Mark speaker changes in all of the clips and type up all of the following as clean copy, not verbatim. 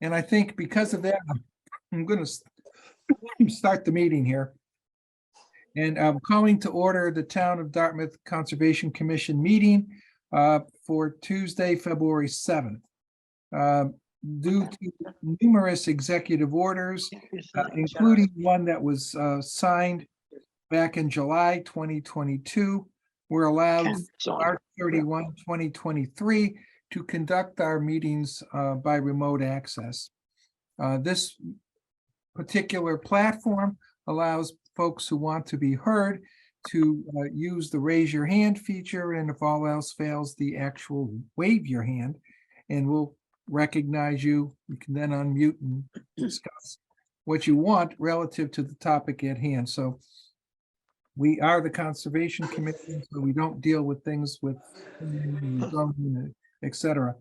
Speaker 1: And I think because of that, I'm going to start the meeting here. And I'm calling to order the Town of Dartmouth Conservation Commission meeting for Tuesday, February 7th. Due to numerous executive orders, including one that was signed back in July 2022, we're allowed March 31, 2023 to conduct our meetings by remote access. This particular platform allows folks who want to be heard to use the raise your hand feature, and if all else fails, the actual wave your hand, and we'll recognize you. You can then unmute and discuss what you want relative to the topic at hand. So we are the Conservation Commission, so we don't deal with things with etc.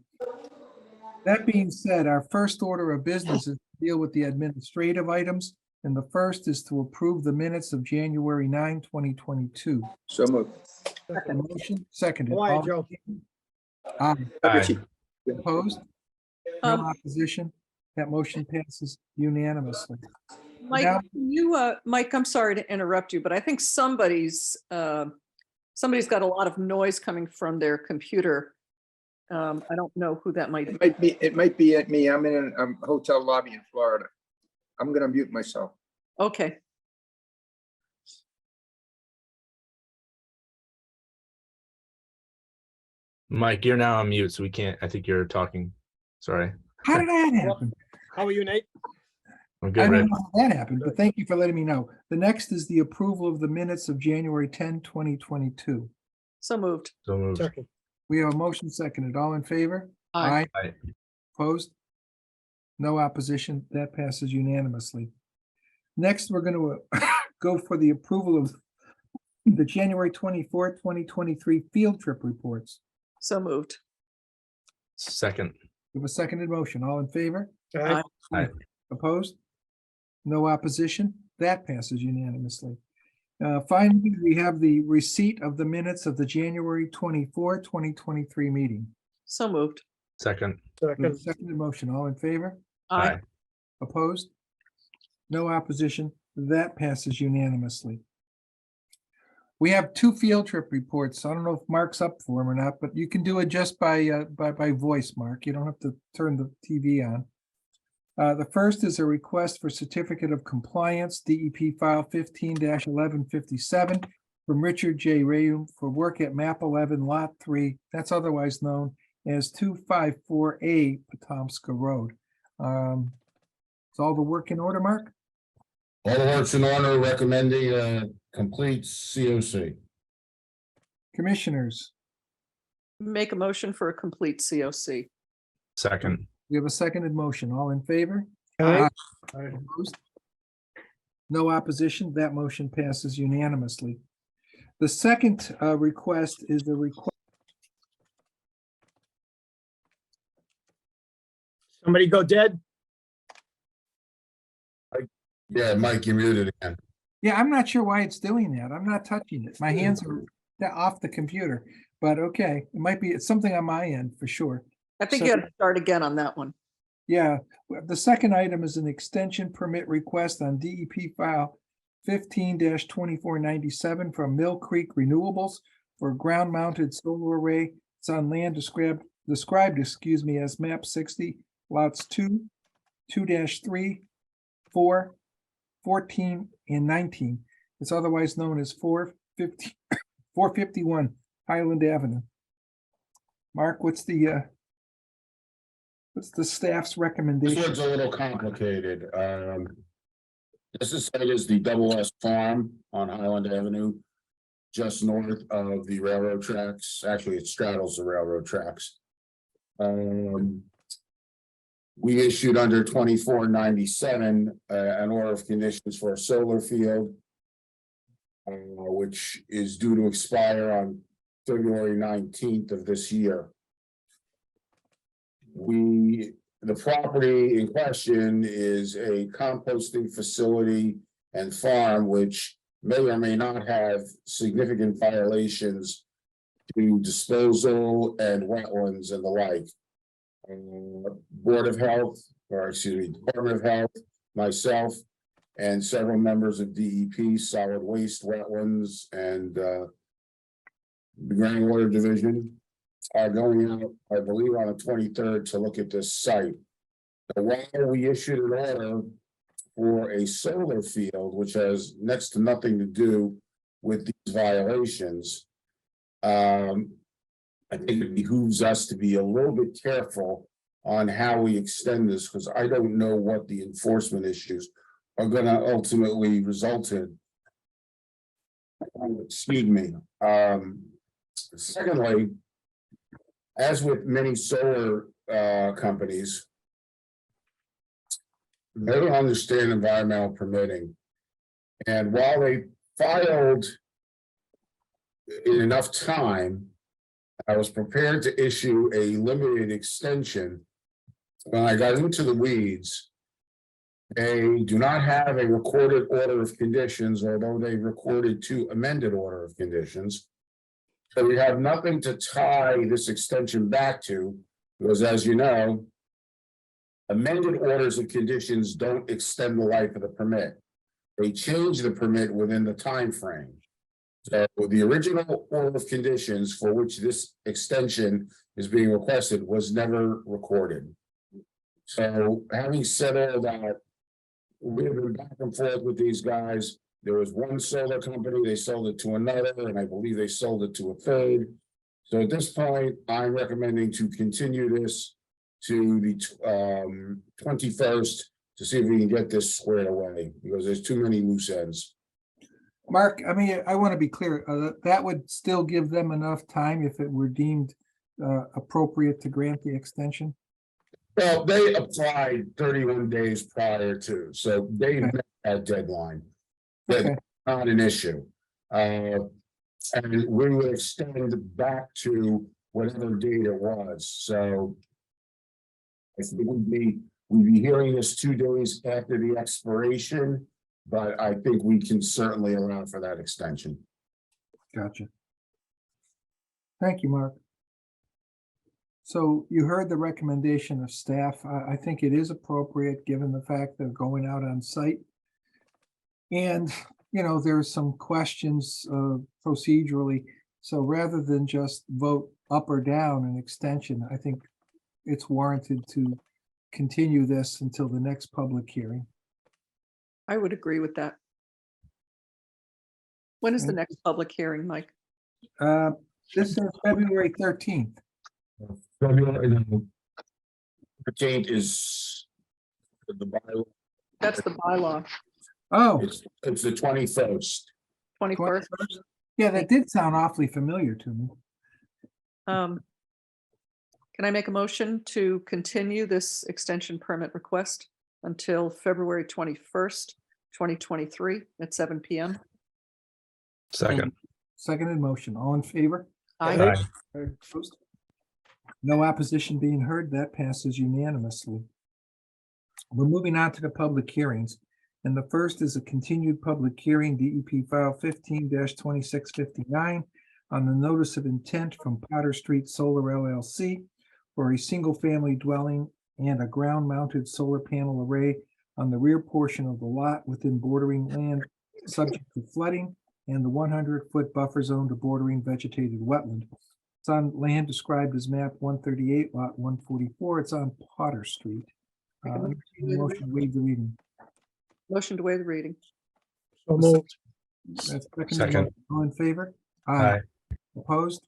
Speaker 1: That being said, our first order of business is to deal with the administrative items, and the first is to approve the minutes of January 9, 2022.
Speaker 2: So moved.
Speaker 1: Second motion, seconded.
Speaker 3: Why,
Speaker 1: All-
Speaker 3: Joe?
Speaker 1: Aye.
Speaker 2: Richie.
Speaker 1: Opposed? No
Speaker 4: Um,
Speaker 1: opposition? That motion passes unanimously.
Speaker 4: Mike,
Speaker 1: Now-
Speaker 4: Mike, I'm sorry to interrupt you, but I think somebody's got a lot of noise coming from their computer. I don't know who that might be.
Speaker 2: It might be at me. I'm in a hotel lobby in Florida. I'm gonna mute myself.
Speaker 4: Okay.
Speaker 5: Mike, you're now on mute, so we can't, I think you're talking. Sorry.
Speaker 1: How did that happen?
Speaker 3: How are you, Nate?
Speaker 5: I'm
Speaker 1: I
Speaker 5: good,
Speaker 1: don't
Speaker 5: Rick.
Speaker 1: know how that happened, but thank you for letting me know. The next is the approval of the minutes of January 10, 2022.
Speaker 4: So moved.
Speaker 5: So moved.
Speaker 3: Second.
Speaker 1: We have a motion seconded. All in favor?
Speaker 4: Aye.
Speaker 5: Aye.
Speaker 1: Opposed? No opposition. That passes unanimously. Next, we're going to go for the approval of the January 24, 2023 field trip reports.
Speaker 4: So moved.
Speaker 5: Second.
Speaker 1: We have a seconded motion. All in favor?
Speaker 3: Aye.
Speaker 5: Aye.
Speaker 1: Opposed? No opposition? That passes unanimously. Finally, we have the receipt of the minutes of the January 24, 2023 meeting.
Speaker 4: So moved.
Speaker 5: Second.
Speaker 1: We have a
Speaker 3: Second.
Speaker 1: seconded motion. All in favor?
Speaker 4: Aye.
Speaker 1: Opposed? No opposition? That passes unanimously. We have two field trip reports. I don't know if Mark's up for them or not, but you can do it just by voice, Mark. You don't have to turn the TV on. The first is a request for certificate of compliance, DEP file 15-1157 from Richard J. Rayum for work at map 11 lot 3. That's otherwise known as 254A Potomska Road. Is all the work in order, Mark?
Speaker 6: All the works in order, recommending a complete COC.
Speaker 1: Commissioners,
Speaker 4: Make a motion for a complete COC.
Speaker 5: Second.
Speaker 1: we have a seconded motion. All in favor?
Speaker 3: Aye.
Speaker 1: Opposed? No opposition. That motion passes unanimously. The second request is the request.
Speaker 3: Somebody go dead?
Speaker 6: Yeah, Mike, you're muted again.
Speaker 1: Yeah, I'm not sure why it's doing that. I'm not touching it. My hands are off the computer, but okay, it might be, it's something on my end for sure.
Speaker 4: I think
Speaker 1: So-
Speaker 4: you have to start again on that one.
Speaker 1: Yeah, the second item is an extension permit request on DEP file 15-2497 from Mill Creek Renewables for a ground-mounted solar array. It's on land described, as map 60, lots 2, 2-3, 4, 14, and 19. It's otherwise known as 451 Highland Avenue. Mark, what's the staff's
Speaker 6: This
Speaker 1: recommendation?
Speaker 6: one's a little complicated. This is the Double S Farm on Highland Avenue, just north of the railroad tracks. Actually, it straddles the railroad tracks. We issued under 2497 an order of conditions for a solar field, which is due to expire on February 19th of this year. The property in question is a composting facility and farm, which may or may not have significant violations to disposal and wetlands and the like. Board of Health or excuse me, Department of Health, myself, and several members of DEP, Solid Waste, Wetlands, and the Groundwater Division are going out, I believe, on the 23rd to look at this site. Now, while we issued an order for a solar field, which has next to nothing to do with these violations, I think it behooves us to be a little bit careful on how we extend this, because I don't know what the enforcement issues are gonna ultimately result in. Excuse me. Secondly, as with many solar companies, they don't understand environmental permitting. And while they filed in enough time, I was prepared to issue a limited extension. When I got into the weeds, they do not have a recorded order of conditions, although they recorded 2 amended order of conditions. So we have nothing to tie this extension back to, because as you know, amended orders of conditions don't extend the life of the permit. They change the permit within the time frame. So the original order of conditions for which this extension is being requested was never recorded. So having said all that, we've been back and forth with these guys. There was one solar company, they sold it to another, and I believe they sold it to a third. So at this point, I'm recommending to continue this to the 21st to see if we can get this squared away, because there's too many loose ends.
Speaker 1: Mark, I mean, I want to be clear, that would still give them enough time if it were deemed appropriate to grant the extension?
Speaker 6: Well, they applied 31 days prior to, so they met that deadline.
Speaker 1: Okay.
Speaker 6: That's not an issue. And we would extend back to whatever date it was, so I think we'd be hearing this 2 days after the expiration, but I think we can certainly allow for that extension.
Speaker 1: Gotcha. Thank you, Mark. So you heard the recommendation of staff. I think it is appropriate, given the fact they're going out on site. And, you know, there's some questions procedurally. So rather than just vote up or down an extension, I think it's warranted to continue this until the next public hearing.
Speaker 4: I would agree with that. When is the
Speaker 1: Okay.
Speaker 4: next public hearing, Mike?
Speaker 1: This is February 13th.
Speaker 6: February 13th is the bylaw.
Speaker 4: That's the bylaw,
Speaker 1: Oh,
Speaker 6: It's the 21st.
Speaker 4: 21st.
Speaker 1: yeah, that did sound awfully familiar to me.
Speaker 4: Can I make a motion to continue this extension permit request until February 21st, 2023 at 7 PM?
Speaker 5: Second.
Speaker 1: Seconded motion. All in favor?
Speaker 4: Aye.
Speaker 1: Opposed? No opposition being heard. That passes unanimously. We're moving on to the public hearings. And the first is a continued public hearing, DEP file 15-2659 on the notice of intent from Potter Street Solar LLC for a single-family dwelling and a ground-mounted solar panel array on the rear portion of the lot within bordering land subject to flooding and the 100-foot buffer zone to bordering vegetated wetland. It's on land described as map 138, lot 144. It's on Potter Street. Motion to waive the reading.
Speaker 4: Motion to waive the reading.
Speaker 3: So moved.
Speaker 1: That's
Speaker 5: Second.
Speaker 1: motion. All in favor?
Speaker 5: Aye.
Speaker 1: Opposed?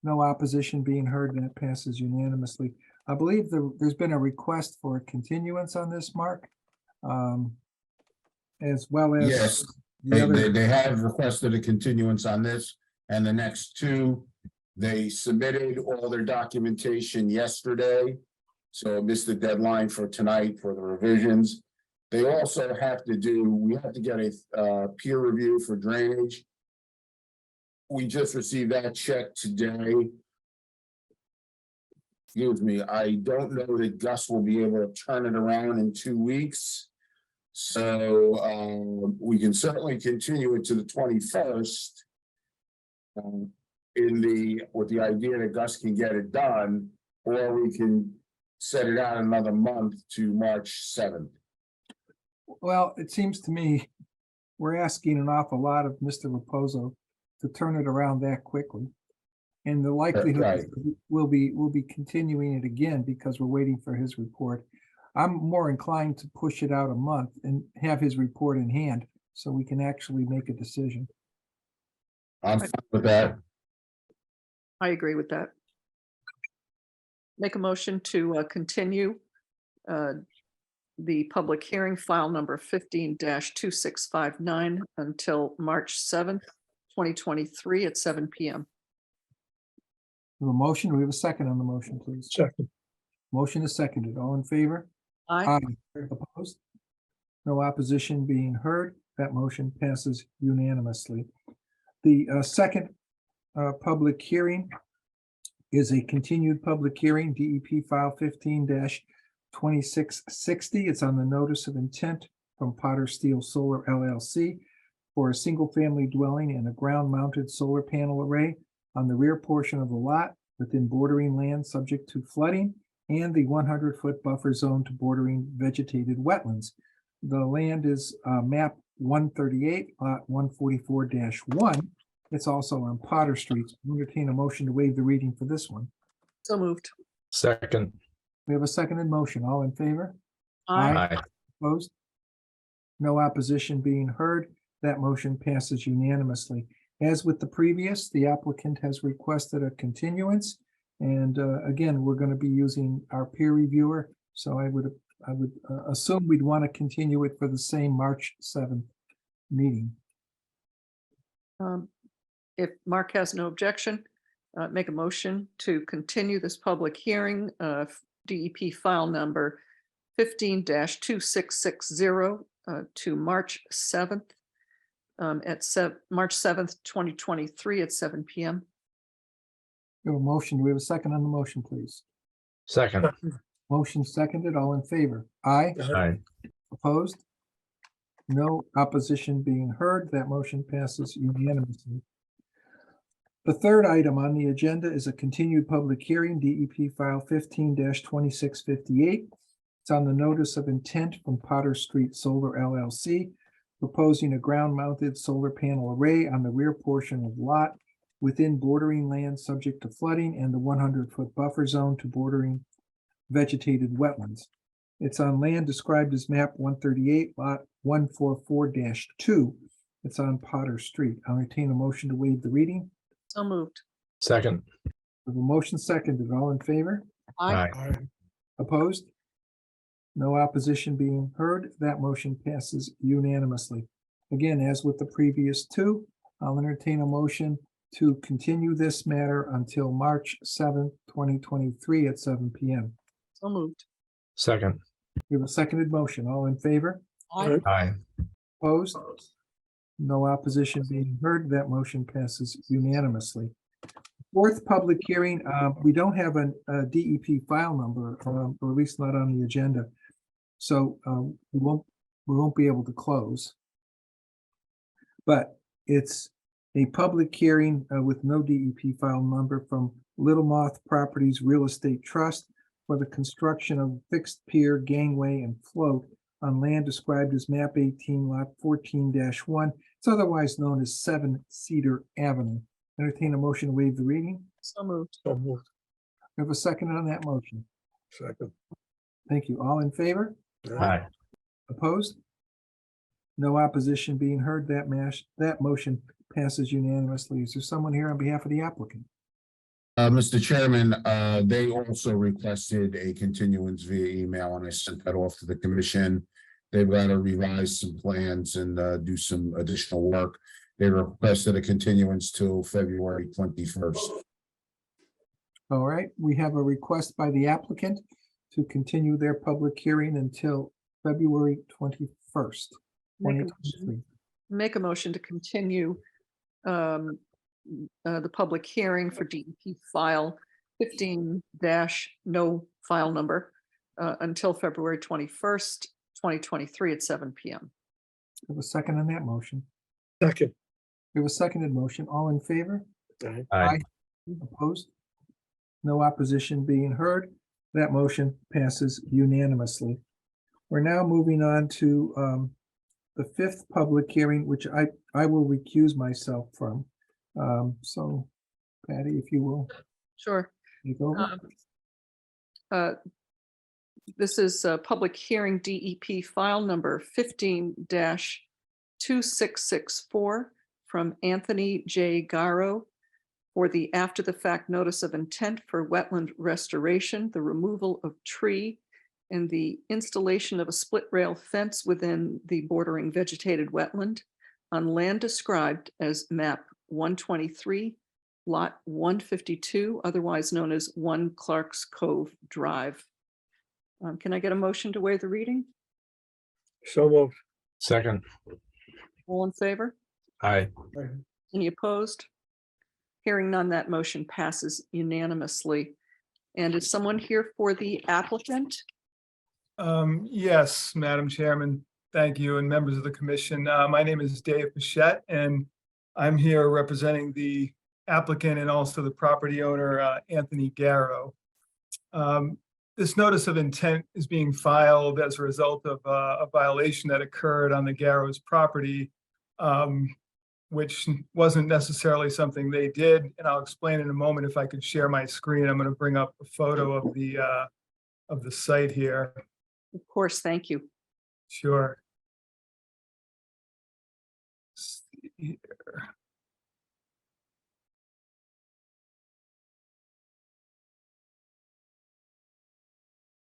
Speaker 1: No opposition being heard, and it passes unanimously. I believe there's been a request for a continuance on this, Mark. As well as.
Speaker 6: Yes,
Speaker 1: the other.
Speaker 6: they have requested a continuance on this and the next 2. They submitted all their documentation yesterday. So missed the deadline for tonight for the revisions. They also have to we have to get a peer review for drainage. We just received that check today. Excuse me, I don't know that Gus will be able to turn it around in 2 weeks. So we can certainly continue it to the 21st. With the idea that Gus can get it done, or we can set it out another month to March 7th.
Speaker 1: Well, it seems to me we're asking an awful lot of Mr. Reposo to turn it around that quickly. And the likelihood
Speaker 6: right.
Speaker 1: is we'll be continuing it again because we're waiting for his report. I'm more inclined to push it out a month and have his report in hand so we can actually make a decision.
Speaker 6: I'm fine with that.
Speaker 4: I agree with that. Make a motion to continue the public hearing, file number 15-2659 until March 7th, 2023 at 7 PM.
Speaker 1: We have a motion. Do we have a second on the motion, please?
Speaker 3: Second.
Speaker 1: Motion is seconded. All in favor?
Speaker 4: Aye.
Speaker 1: Opposed? No opposition being heard. That motion passes unanimously. The second public hearing is a continued public hearing, DEP file 15-2660. It's on the notice of intent from Potter Steel Solar LLC for a single-family dwelling and a ground-mounted solar panel array on the rear portion of the lot within bordering land subject to flooding and the 100-foot buffer zone to bordering vegetated wetlands. The land is map 138, lot 144-1. It's also on Potter Street. I entertain a motion to waive the reading for this one.
Speaker 4: So moved.
Speaker 5: Second.
Speaker 1: We have a seconded motion. All in favor?
Speaker 4: Aye.
Speaker 5: Aye.
Speaker 1: Opposed? No opposition being heard. That motion passes unanimously. As with the previous, the applicant has requested a continuance. And again, we're going to be using our peer reviewer. So I would assume we'd want to continue it for the same March 7th meeting.
Speaker 4: If Mark has no objection, make a motion to continue this public hearing, DEP file number 15-2660 to March 7th at March 7th, 2023 at 7 PM.
Speaker 1: We have a motion. Do we have a second on the motion, please?
Speaker 5: Second.
Speaker 1: Motion seconded. All in favor? Aye.
Speaker 5: Aye.
Speaker 1: Opposed? No opposition being heard. That motion passes unanimously. The third item on the agenda is a continued public hearing, DEP file 15-2658. It's on the notice of intent from Potter Street Solar LLC, proposing a ground-mounted solar panel array on the rear portion of lot within bordering land subject to flooding and the 100-foot buffer zone to bordering vegetated wetlands. It's on land described as map 138, lot 144-2. It's on Potter Street. I'll entertain a motion to waive the reading.
Speaker 4: So moved.
Speaker 5: Second.
Speaker 1: We have a motion seconded. All in favor?
Speaker 5: Aye.
Speaker 1: Opposed? No opposition being heard. That motion passes unanimously. Again, as with the previous two, I'll entertain a motion to continue this matter until March 7th, 2023 at 7 PM.
Speaker 4: So moved.
Speaker 5: Second.
Speaker 1: We have a seconded motion. All in favor?
Speaker 4: Aye.
Speaker 5: Aye.
Speaker 1: Opposed? No opposition being heard. That motion passes unanimously. Fourth public hearing, we don't have a DEP file number, or at least not on the agenda. So we won't be able to close. But it's a public hearing with no DEP file number from Little Moth Properties Real Estate Trust for the construction of fixed pier, gangway, and float on land described as map 18, lot 14-1. It's otherwise known as 7 Cedar Avenue. Entertain a motion to waive the reading.
Speaker 4: So moved.
Speaker 3: So moved.
Speaker 1: We have a second on that motion.
Speaker 3: Second.
Speaker 1: Thank you. All in favor?
Speaker 5: Aye.
Speaker 1: Opposed? No opposition being heard. That motion passes unanimously. Is there someone here on behalf of the applicant?
Speaker 6: Mr. Chairman, they also requested a continuance via email, and I sent that off to the commission. They've got to revise some plans and do some additional work. They requested a continuance till February 21st.
Speaker 1: All right, we have a request by the applicant to continue their public hearing until February 21st.
Speaker 4: Make a
Speaker 1: 2023.
Speaker 4: motion- Make a motion to continue the public hearing for DEP file 15-no file number until February 21st, 2023 at 7 PM.
Speaker 1: We have a second on that motion.
Speaker 3: Second.
Speaker 1: We have a seconded motion. All in favor?
Speaker 3: Aye.
Speaker 5: Aye.
Speaker 1: Opposed? No opposition being heard. That motion passes unanimously. We're now moving on to the fifth public hearing, which I will recuse myself from. So Patty, if you will,
Speaker 4: Sure.
Speaker 1: take over.
Speaker 4: This is a public hearing DEP file number 15-2664 from Anthony J. Garrow for the after-the-fact notice of intent for wetland restoration, the removal of tree, and the installation of a split rail fence within the bordering vegetated wetland on land described as map 123, lot 152, otherwise known as 1 Clark's Cove Drive. Can I get a motion to waive the reading?
Speaker 3: So moved.
Speaker 5: Second,
Speaker 4: All in favor?
Speaker 5: aye.
Speaker 4: Any opposed? Hearing none, that motion passes unanimously. And is someone here for the applicant?
Speaker 7: Yes, Madam Chairman, thank you, and members of the commission. My name is Dave Bichette, and I'm here representing the applicant and also the property owner, Anthony Garrow. This notice of intent is being filed as a result of a violation that occurred on the Garrow's property, which wasn't necessarily something they did, and I'll explain in a moment. If I could share my screen, I'm going to bring up a photo of the site here.
Speaker 4: Of course, thank you.
Speaker 7: Sure. Let's see here.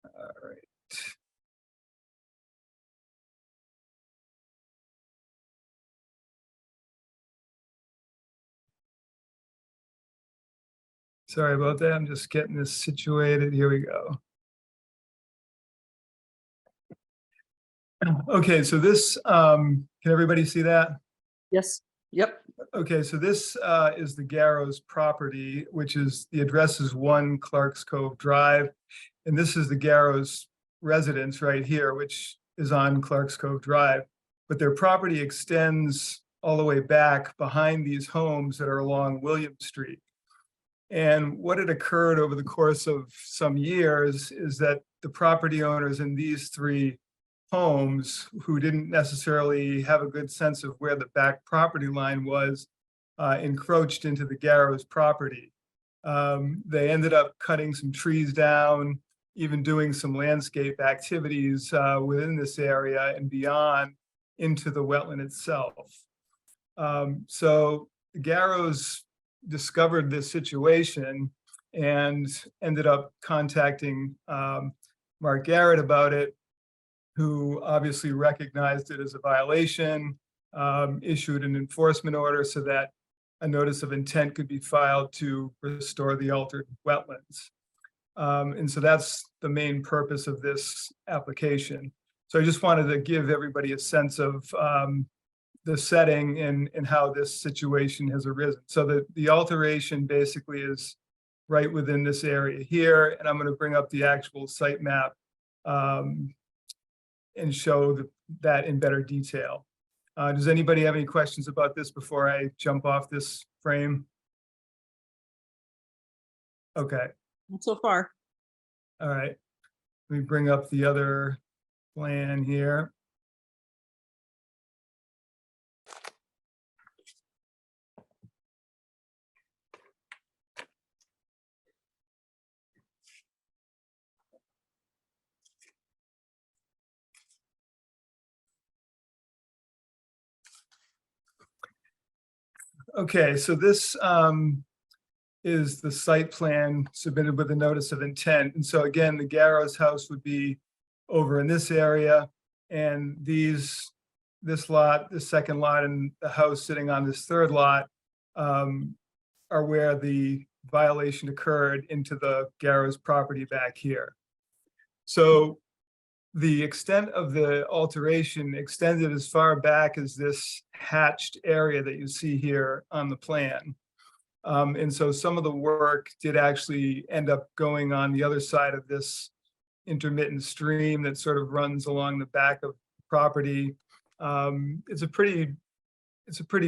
Speaker 7: All right. Sorry about that. I'm just getting this situated. Here we go. Okay, so this, can everybody see that?
Speaker 4: Yes, yep,
Speaker 7: Okay, so this is the Garrow's property, which is, the address is 1 Clark's Cove Drive. And this is the Garrow's residence right here, which is on Clark's Cove Drive. But their property extends all the way back behind these homes that are along William Street. And what had occurred over the course of some years is that the property owners in these three homes, who didn't necessarily have a good sense of where the back property line was, encroached into the Garrow's property. They ended up cutting some trees down, even doing some landscape activities within this area and beyond into the wetland itself. So the Garrows discovered this situation and ended up contacting Mark Garrett about it, who obviously recognized it as a violation, issued an enforcement order so that a notice of intent could be filed to restore the altered wetlands. And so that's the main purpose of this application. So I just wanted to give everybody a sense of the setting and how this situation has arisen. So the alteration basically is right within this area here, and I'm going to bring up the actual site map and show that in better detail. Does anybody have any questions about this before I jump off this frame? Okay,
Speaker 4: not so far.
Speaker 7: all right. Let me bring up the other plan here. Okay, so this is the site plan submitted with a notice of intent. And so again, the Garrow's house would be over in this area, and this lot, the second lot, and the house sitting on this third lot are where the violation occurred into the Garrow's property back here. So the extent of the alteration extended as far back as this hatched area that you see here on the plan. And so some of the work did actually end up going on the other side of this intermittent stream that sort of runs along the back of the property. It's a pretty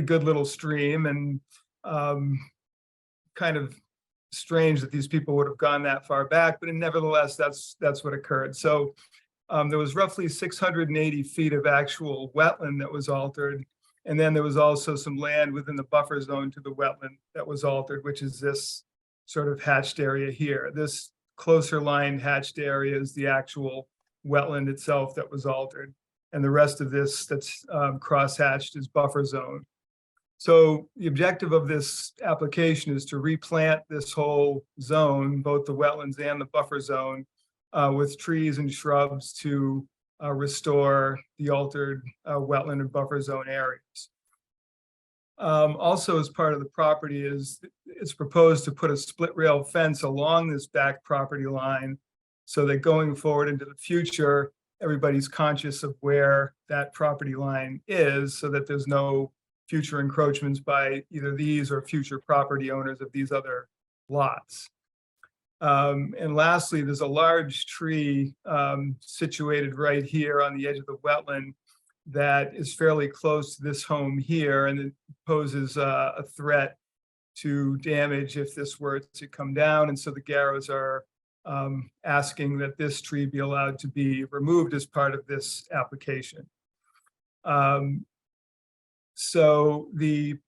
Speaker 7: good little stream, and kind of strange that these people would have gone that far back, but nevertheless, that's what occurred. So there was roughly 680 feet of actual wetland that was altered. And then there was also some land within the buffer zone to the wetland that was altered, which is this sort of hatched area here. This closer lined hatched area is the actual wetland itself that was altered. And the rest of this that's cross-hatched is buffer zone. So the objective of this application is to replant this whole zone, both the wetlands and the buffer zone, with trees and shrubs to restore the altered wetland and buffer zone areas. Also, as part of the property it's proposed to put a split rail fence along this back property line so that going forward into the future, everybody's conscious of where that property line is so that there's no future encroachments by either these or future property owners of these other lots. And lastly, there's a large tree situated right here on the edge of the wetland that is fairly close to this home here, and it poses a threat to damage if this were to come down. And so the Garrows are asking that this tree be allowed to be removed as part of this application. So the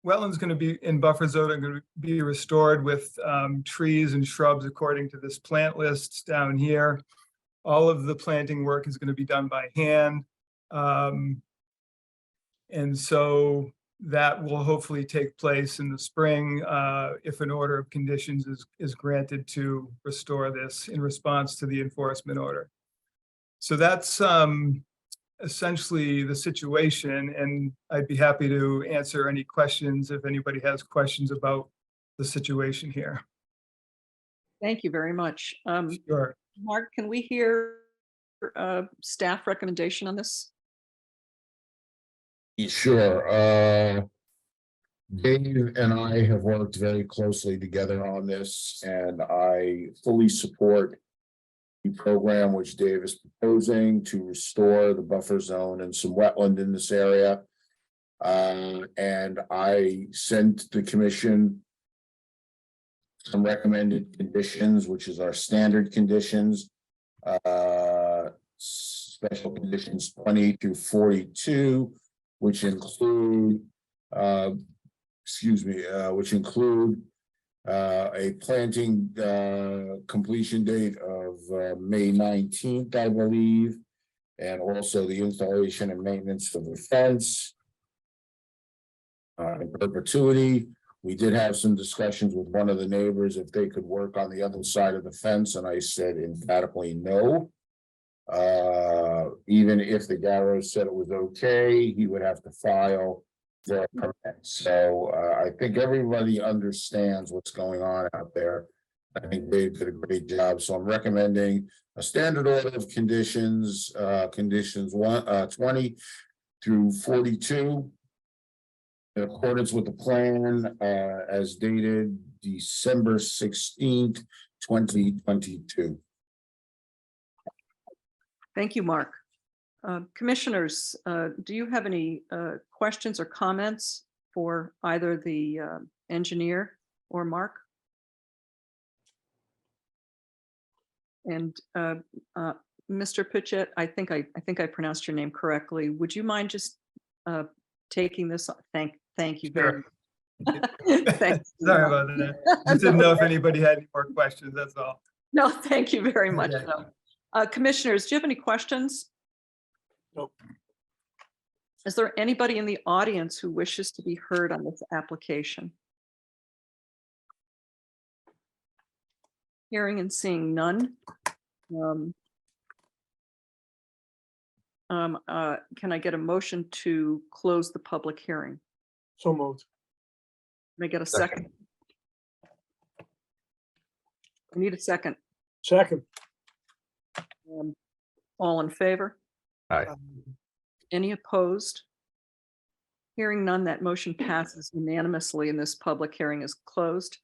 Speaker 7: wetlands going to be in buffer zone are going to be restored with trees and shrubs according to this plant list down here. All of the planting work is going to be done by hand. And so that will hopefully take place in the spring if an order of conditions is granted to restore this in response to the enforcement order. So that's essentially the situation, and I'd be happy to answer any questions if anybody has questions about the situation here.
Speaker 4: Thank you very much.
Speaker 7: Sure.
Speaker 4: Mark, can we hear staff recommendation on this?
Speaker 6: Sure. Dave and I have worked very closely together on this, and I fully support the program which Dave is proposing to restore the buffer zone and some wetland in this area. And I sent the commission some recommended conditions, which is our standard conditions. Special conditions 20 through 42, which include which include a planting completion date of May 19th, I believe, and also the installation and maintenance of the fence in perpetuity. We did have some discussions with one of the neighbors if they could work on the other side of the fence, and I said emphatically no. Even if the Garrows said it was okay, he would have to file for a permit. So I think everybody understands what's going on out there. I think Dave did a great job. So I'm recommending a standard order of conditions, conditions 20 through 42. In accordance with the plan as dated December 16th, 2022.
Speaker 4: Thank you, Mark. Commissioners, do you have any questions or comments for either the engineer or Mark? And Mr. Pitchett, I think I pronounced your name correctly. Would you mind just taking this? Thank you very much. Thanks.
Speaker 7: Sorry about that. Just didn't know if anybody had any more questions, that's all.
Speaker 4: No, thank you very much.
Speaker 7: Okay.
Speaker 4: No. Commissioners, do you have any questions?
Speaker 3: Nope.
Speaker 4: Is there anybody in the audience who wishes to be heard on this application? Hearing and seeing none. Can I get a motion to close the public hearing?
Speaker 3: So moved.
Speaker 4: Can I get a second? I need a second.
Speaker 3: Second.
Speaker 4: All in favor?
Speaker 5: Aye.
Speaker 4: Any opposed? Hearing none, that motion passes unanimously and this public hearing is closed.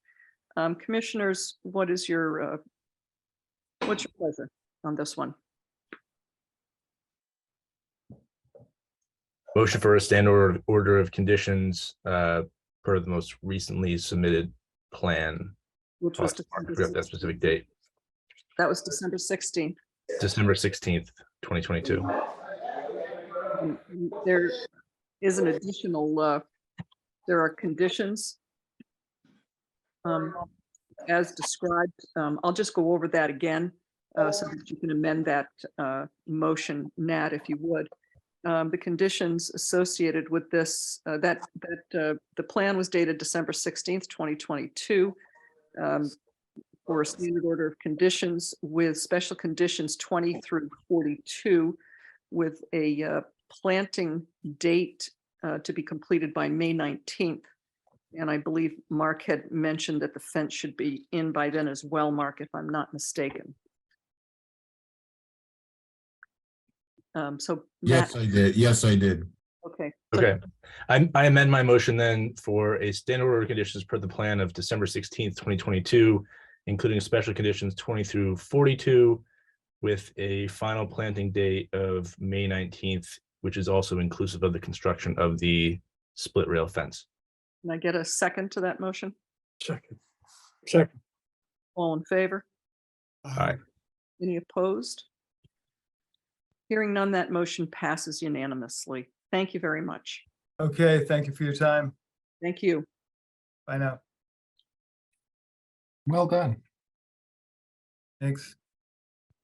Speaker 4: Commissioners, what's your pleasure on this one?
Speaker 5: Motion for a standard order of conditions per the most recently submitted plan.
Speaker 4: which
Speaker 5: Oh,
Speaker 4: was
Speaker 5: I
Speaker 4: December
Speaker 5: forgot that
Speaker 4: 16th.
Speaker 5: specific date,
Speaker 4: That was December 16th.
Speaker 5: December 16th, 2022.
Speaker 4: There is an additional, there are conditions as described. I'll just go over that again so that you can amend that motion, Nat, if you would. The conditions associated with this, the plan was dated December 16th, 2022. For a standard order of conditions with special conditions 20 through 42 with a planting date to be completed by May 19th. And I believe Mark had mentioned that the fence should be in by then as well, Mark, if I'm not mistaken. So
Speaker 6: Yes,
Speaker 4: Matt,
Speaker 6: I did. Yes, I did.
Speaker 4: okay. So
Speaker 5: Okay, I amend my motion then for a standard order of conditions per the plan of December 16th, 2022, including special conditions 20 through 42, with a final planting date of May 19th, which is also inclusive of the construction of the split rail fence.
Speaker 4: Can I get a second to that motion?
Speaker 3: Second. Second.
Speaker 4: All in favor?
Speaker 5: Aye.
Speaker 4: Any opposed? Hearing none, that motion passes unanimously. Thank you very much.
Speaker 7: Okay, thank you for your time.
Speaker 4: Thank you.
Speaker 7: Bye now.
Speaker 1: Well done.
Speaker 7: Thanks.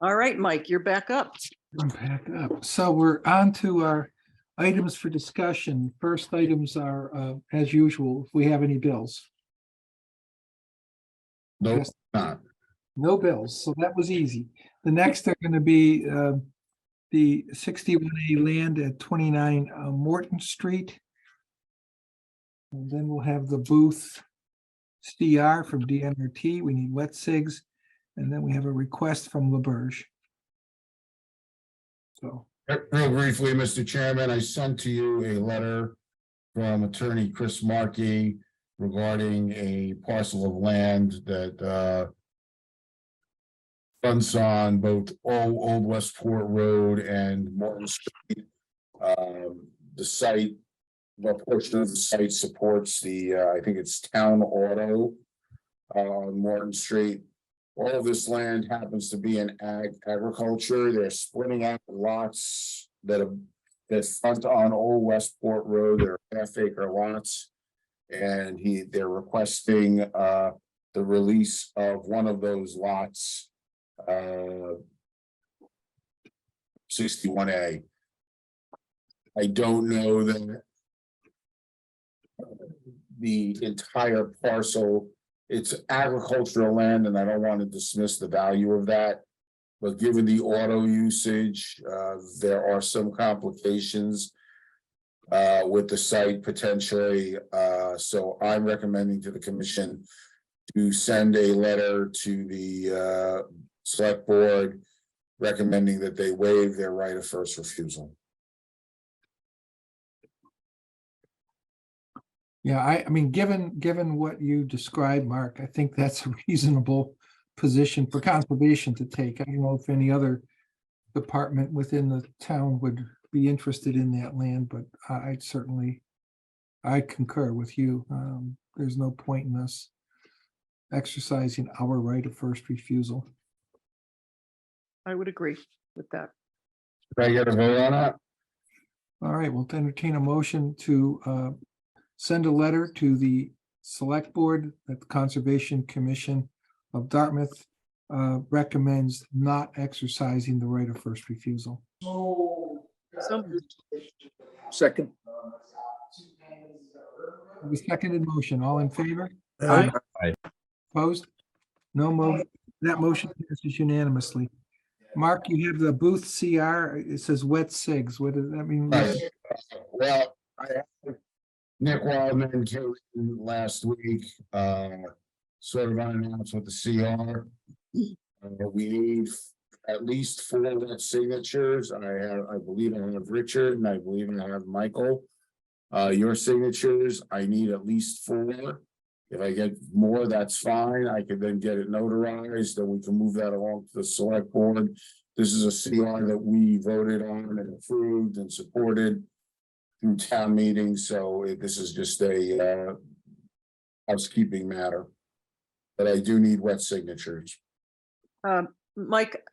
Speaker 4: All right, Mike, you're back up.
Speaker 1: I'm back up. So we're on to our items for discussion. First items are, as usual, if we have any bills.
Speaker 6: Nope,
Speaker 1: Yes.
Speaker 6: not.
Speaker 1: No bills, so that was easy. The next are going to be the 61A land at 29 Morton Street. And then we'll have the Booth CR from DNRT. We need wet SIGs. And then we have a request from LaBerge. So,
Speaker 6: Real briefly, Mr. Chairman, I sent to you a letter from Attorney Chris Markey regarding a parcel of land that fronts on both Old Westport Road and Morton Street. The site, a portion of the site supports the, I think it's Town Auto on Morton Street. All of this land happens to be in agriculture. They're splitting out lots that front on Old Westport Road. They're half-acre lots. And they're requesting the release of one of those lots, 61A. I don't know that the entire parcel, it's agricultural land, and I don't want to dismiss the value of that. But given the auto usage, there are some complications with the site potentially. So I'm recommending to the commission to send a letter to the select board recommending that they waive their right of first refusal.
Speaker 1: yeah, I mean, given what you described, Mark, I think that's a reasonable position for conservation to take. I don't know if any other department within the town would be interested in that land, but I certainly, I concur with you. There's no point in us exercising our right of first refusal.
Speaker 4: I would agree with that.
Speaker 6: Can I get a vote on that?
Speaker 1: All right, we'll entertain a motion to send a letter to the select board that the Conservation Commission of Dartmouth recommends not exercising the right of first refusal.
Speaker 4: So
Speaker 2: Second.
Speaker 1: The seconded motion, all in favor?
Speaker 3: Aye.
Speaker 1: Opposed? No motion. That motion passes unanimously. Mark, you have the Booth CR. It says wet SIGs. What does that mean?
Speaker 6: Right. Well, Nick Wildman came in last week, sort of unannounced with the CR. We need at least 4 wet signatures. I believe I have Richard, and I believe I have Michael. Your signatures, I need at least 4. If I get more, that's fine. I could then get it notarized, then we can move that along to the select board. This is a CR that we voted on and approved and supported through town meetings, so this is just a housekeeping matter. But I do need wet signatures.
Speaker 4: Mike,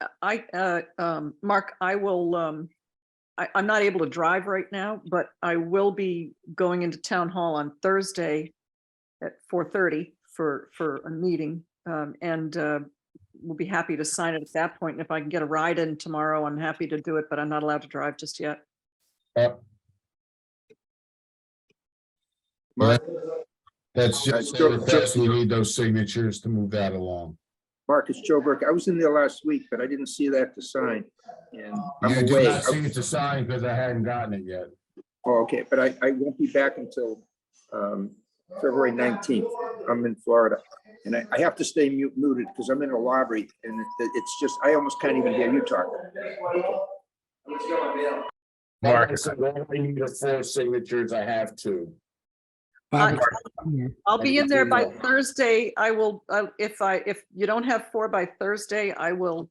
Speaker 4: Mark, I will, I'm not able to drive right now, but I will be going into town hall on Thursday at 4:30 for a meeting. And we'll be happy to sign it at that point. And if I can get a ride in tomorrow, I'm happy to do it, but I'm not allowed to drive just yet.
Speaker 2: Mark,
Speaker 6: That's just,
Speaker 2: Joe-
Speaker 6: we need those signatures to move that along.
Speaker 2: Mark, it's Joe Burke. I was in there last week, but I didn't see that to sign. And I'm
Speaker 6: You did
Speaker 2: away.
Speaker 6: not see it to sign because I hadn't gotten it yet.
Speaker 2: Oh, okay, but I won't be back until February 19th. I'm in Florida. And I have to stay muted because I'm in a lobby and it's just, I almost can't even hear you talk.
Speaker 5: Mark,
Speaker 6: I need the 4 signatures. I have 2.
Speaker 1: Bob,
Speaker 4: I'll be in there by
Speaker 6: Thank you.
Speaker 4: Thursday. I will, if you don't have 4 by Thursday, I will,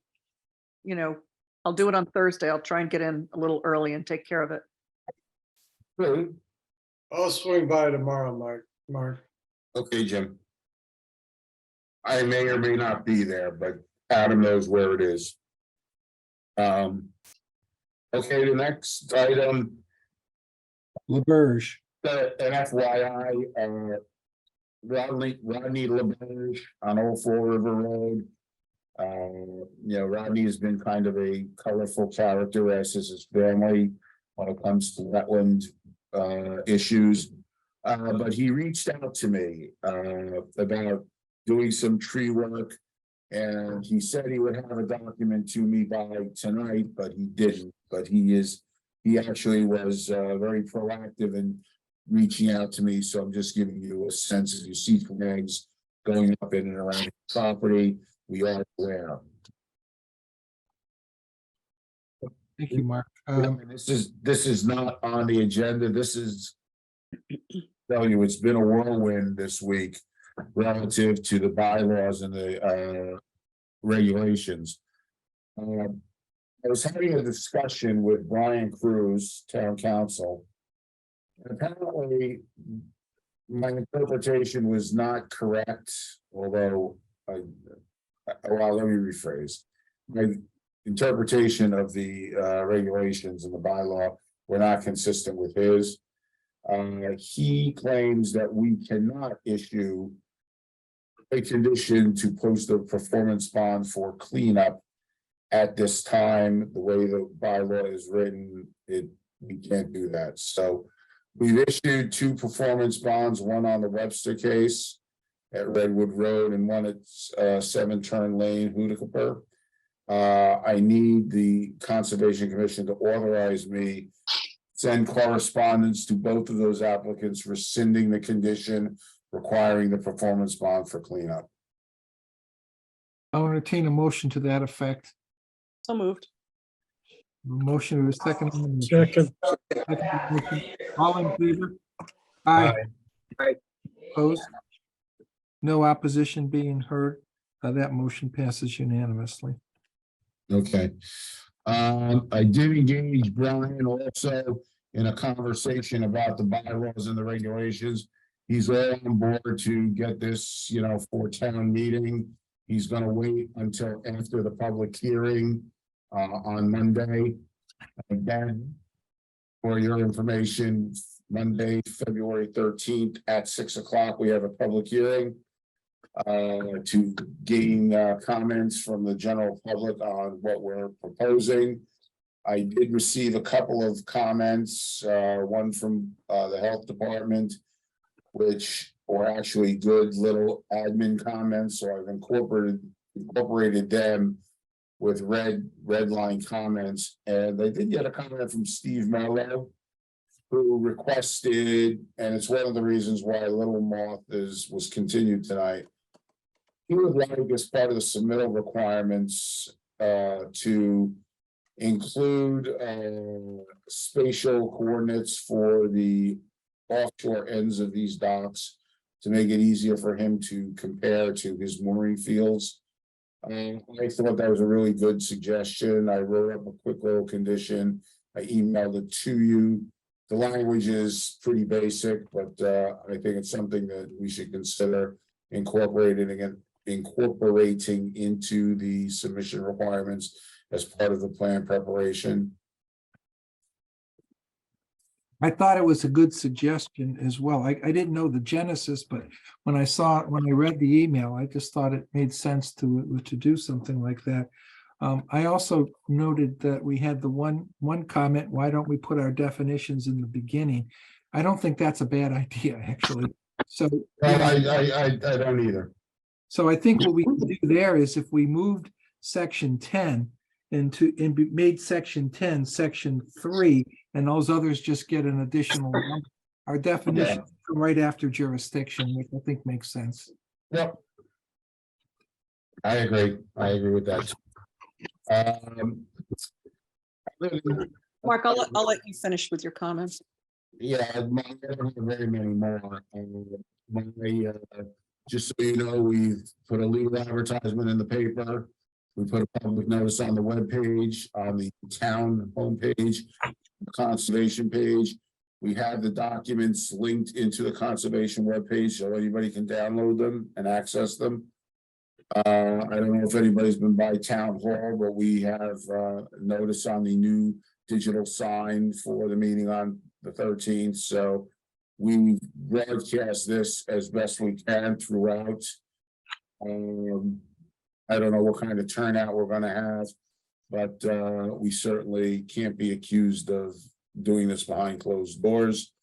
Speaker 4: I'll do it on Thursday. I'll try and get in a little early and take care of it.
Speaker 6: Good.
Speaker 3: I'll swing by tomorrow, Mark.
Speaker 6: Okay, Jim. I may or may not be there, but Adam knows where it is. Okay, the next item,
Speaker 1: LaBerge.
Speaker 6: an FYI, Rodney LaBerge on Old Fall River Road. Rodney has been kind of a colorful character, as is his family, when it comes to wetland issues. But he reached out to me about doing some tree work. And he said he would have a document to me by tonight, but he didn't. But he actually was very proactive in reaching out to me. So I'm just giving you a sense, as you see flags going up in and around the property, we are aware.
Speaker 1: Thank you, Mark.
Speaker 6: This is not on the agenda. This is, tell you, it's been a whirlwind this week relative to the bylaws and the regulations. I was having a discussion with Brian Cruz, town council. Apparently, my interpretation was not correct, although well, let me rephrase. My interpretation of the regulations and the bylaw were not consistent with his. He claims that we cannot issue a condition to post a performance bond for cleanup at this time. The way the bylaw is written, we can't do that. So we've issued 2 performance bonds, one on the Webster case at Redwood Road and one at 7 Turn Lane, Hudicaper. I need the Conservation Commission to authorize me send correspondence to both of those applicants rescinding the condition requiring the performance bond for cleanup.
Speaker 1: I'll entertain a motion to that effect.
Speaker 4: So moved.
Speaker 1: Motion is second.
Speaker 3: Second,
Speaker 1: All in favor? Aye.
Speaker 2: Aye.
Speaker 1: Opposed? No opposition being heard. That motion passes unanimously.
Speaker 6: Okay. I did engage Brian also in a conversation about the bylaws and the regulations. He's all on board to get this, for town meeting. He's gonna wait until after the public hearing on Monday. Again, for your information, Monday, February 13th at 6 o'clock, we have a public hearing to gain comments from the general public on what we're proposing. I did receive a couple of comments, one from the health department, which were actually good little admin comments, so I've incorporated them with red line comments. And I did get a comment from Steve Mello, who requested, and it's one of the reasons why Little Moth was continued tonight. He would like, as part of the submittal requirements, to include spatial coordinates for the offshore ends of these docks to make it easier for him to compare to his mooring fields. I thought that was a really good suggestion. I wrote up a quick little condition. I emailed it to you. The language is pretty basic, but I think it's something that we should consider incorporating incorporating into the submission requirements as part of the plan preparation.
Speaker 1: I thought it was a good suggestion as well. I didn't know the genesis, but when I read the email, I just thought it made sense to do something like that. I also noted that we had the one comment, why don't we put our definitions in the beginning? I don't think that's a bad idea, actually. So,
Speaker 6: I don't either.
Speaker 1: so I think what we can do there is if we moved section 10 made section 10, section 3, and those others just get an additional number. Our definition come right after jurisdiction, which I think makes sense.
Speaker 6: Yep. I agree with that.
Speaker 4: Mark, I'll let you finish with your comments.
Speaker 6: Yeah, I don't have very many more. Just so you know, we've put a legal advertisement in the paper. We put a public notice on the webpage, on the town homepage, conservation page. We have the documents linked into the conservation webpage, so anybody can download them and access them. I don't know if anybody's been by town hall, but we have notice on the new digital sign for the meeting on the 13th. So we broadcast this as best we can throughout. I don't know what kind of turnout we're gonna have, but we certainly can't be accused of doing this behind closed doors.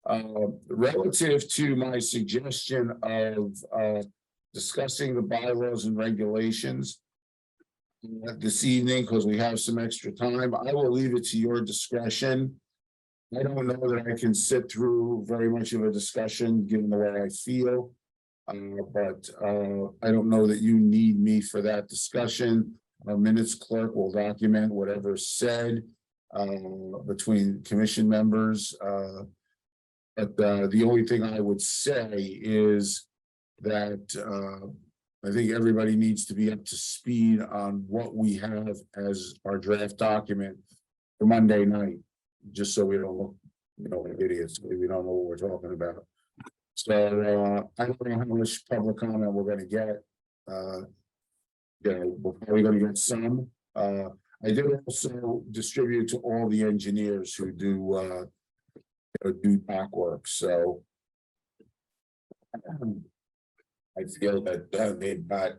Speaker 6: Relative to my suggestion of discussing the bylaws and regulations this evening, because we have some extra time, I will leave it to your discretion. I don't know that I can sit through very much of a discussion, given the way I feel. But I don't know that you need me for that discussion. Our minutes clerk will document whatever's said between commission members. But the only thing I would say is that I think everybody needs to be up to speed on what we have as our draft document for Monday night, just so we don't look, like idiots. We don't know what we're talking about. So I don't know how much public comment we're gonna get. We're probably gonna get some. I did also distribute to all the engineers who do dock work, so I feel that they've got,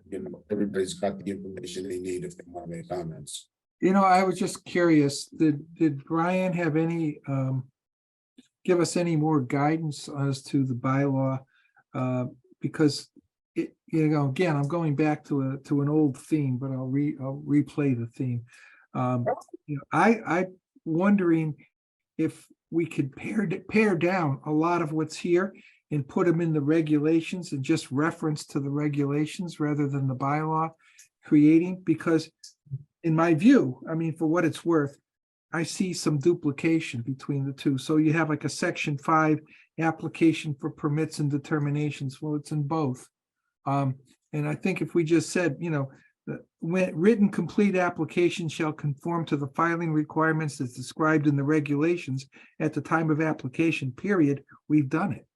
Speaker 6: everybody's got the information they need if they want to make comments.
Speaker 1: I was just curious, did Brian have any, give us any more guidance as to the bylaw? Because again, I'm going back to an old theme, but I'll replay the theme. I'm wondering if we could pare down a lot of what's here and put them in the regulations and just reference to the regulations rather than the bylaw creating, because in my view, for what it's worth, I see some duplication between the two. So you have like a section 5 application for permits and determinations. Well, it's in both. And I think if we just said, when written complete application shall conform to the filing requirements as described in the regulations at the time of application, period, we've done it.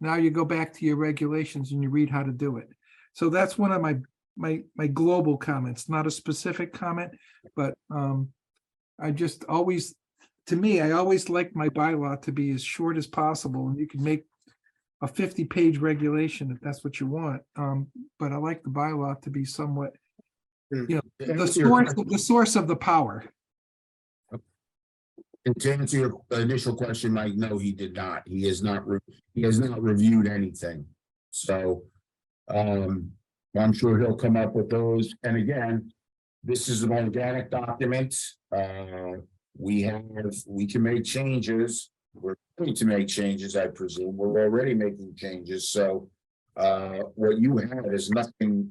Speaker 1: Now you go back to your regulations and you read how to do it. So that's one of my global comments, not a specific comment, but I just always, to me, I always like my bylaw to be as short as possible, and you can make a 50-page regulation if that's what you want. But I like the bylaw to be somewhat, the source of the power.
Speaker 6: And to answer your initial question, Mike, no, he did not. He has not reviewed anything. So I'm sure he'll come up with those. And again, this is an organic document. We can make changes. We're going to make changes, I presume. We're already making changes. So what you have is nothing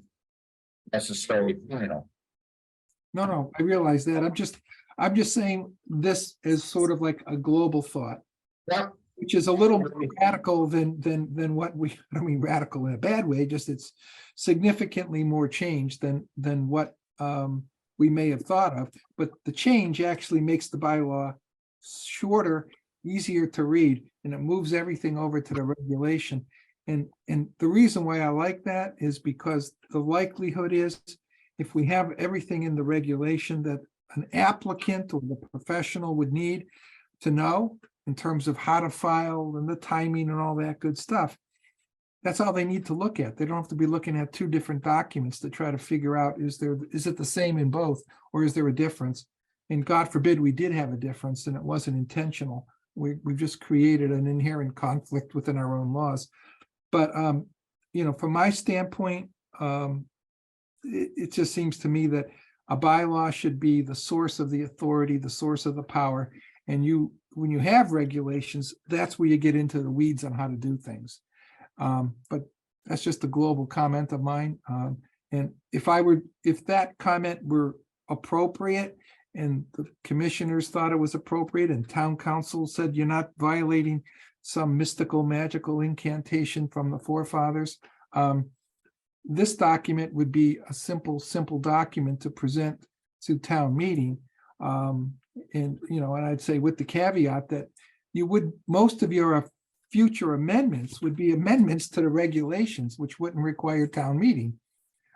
Speaker 6: necessarily final.
Speaker 1: No, I realize that. I'm just saying this is sort of like a global thought.
Speaker 6: Yeah.
Speaker 1: Which is a little more radical than what I don't mean radical in a bad way, just it's significantly more change than what we may have thought of. But the change actually makes the bylaw shorter, easier to read, and it moves everything over to the regulation. And the reason why I like that is because the likelihood is if we have everything in the regulation that an applicant or the professional would need to know in terms of how to file and the timing and all that good stuff, that's all they need to look at. They don't have to be looking at two different documents to try to figure out, is it the same in both, or is there a difference? And God forbid we did have a difference and it wasn't intentional. We've just created an inherent conflict within our own laws. But, from my standpoint, it just seems to me that a bylaw should be the source of the authority, the source of the power. And when you have regulations, that's where you get into the weeds on how to do things. But that's just a global comment of mine. And if that comment were appropriate and the commissioners thought it was appropriate and town council said you're not violating some mystical, magical incantation from the forefathers, this document would be a simple document to present to town meeting. And I'd say with the caveat that most of your future amendments would be amendments to the regulations, which wouldn't require town meeting,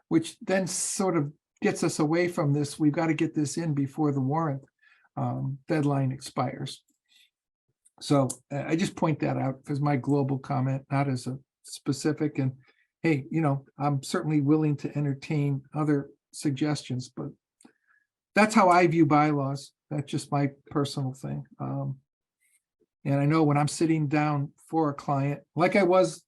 Speaker 1: which then sort of gets us away from this. We've got to get this in before the warrant deadline expires. So I just point that out as my global comment, not as a specific. And hey, I'm certainly willing to entertain other suggestions, but that's how I view bylaws. That's just my personal thing. And I know when I'm sitting down for a client, like I was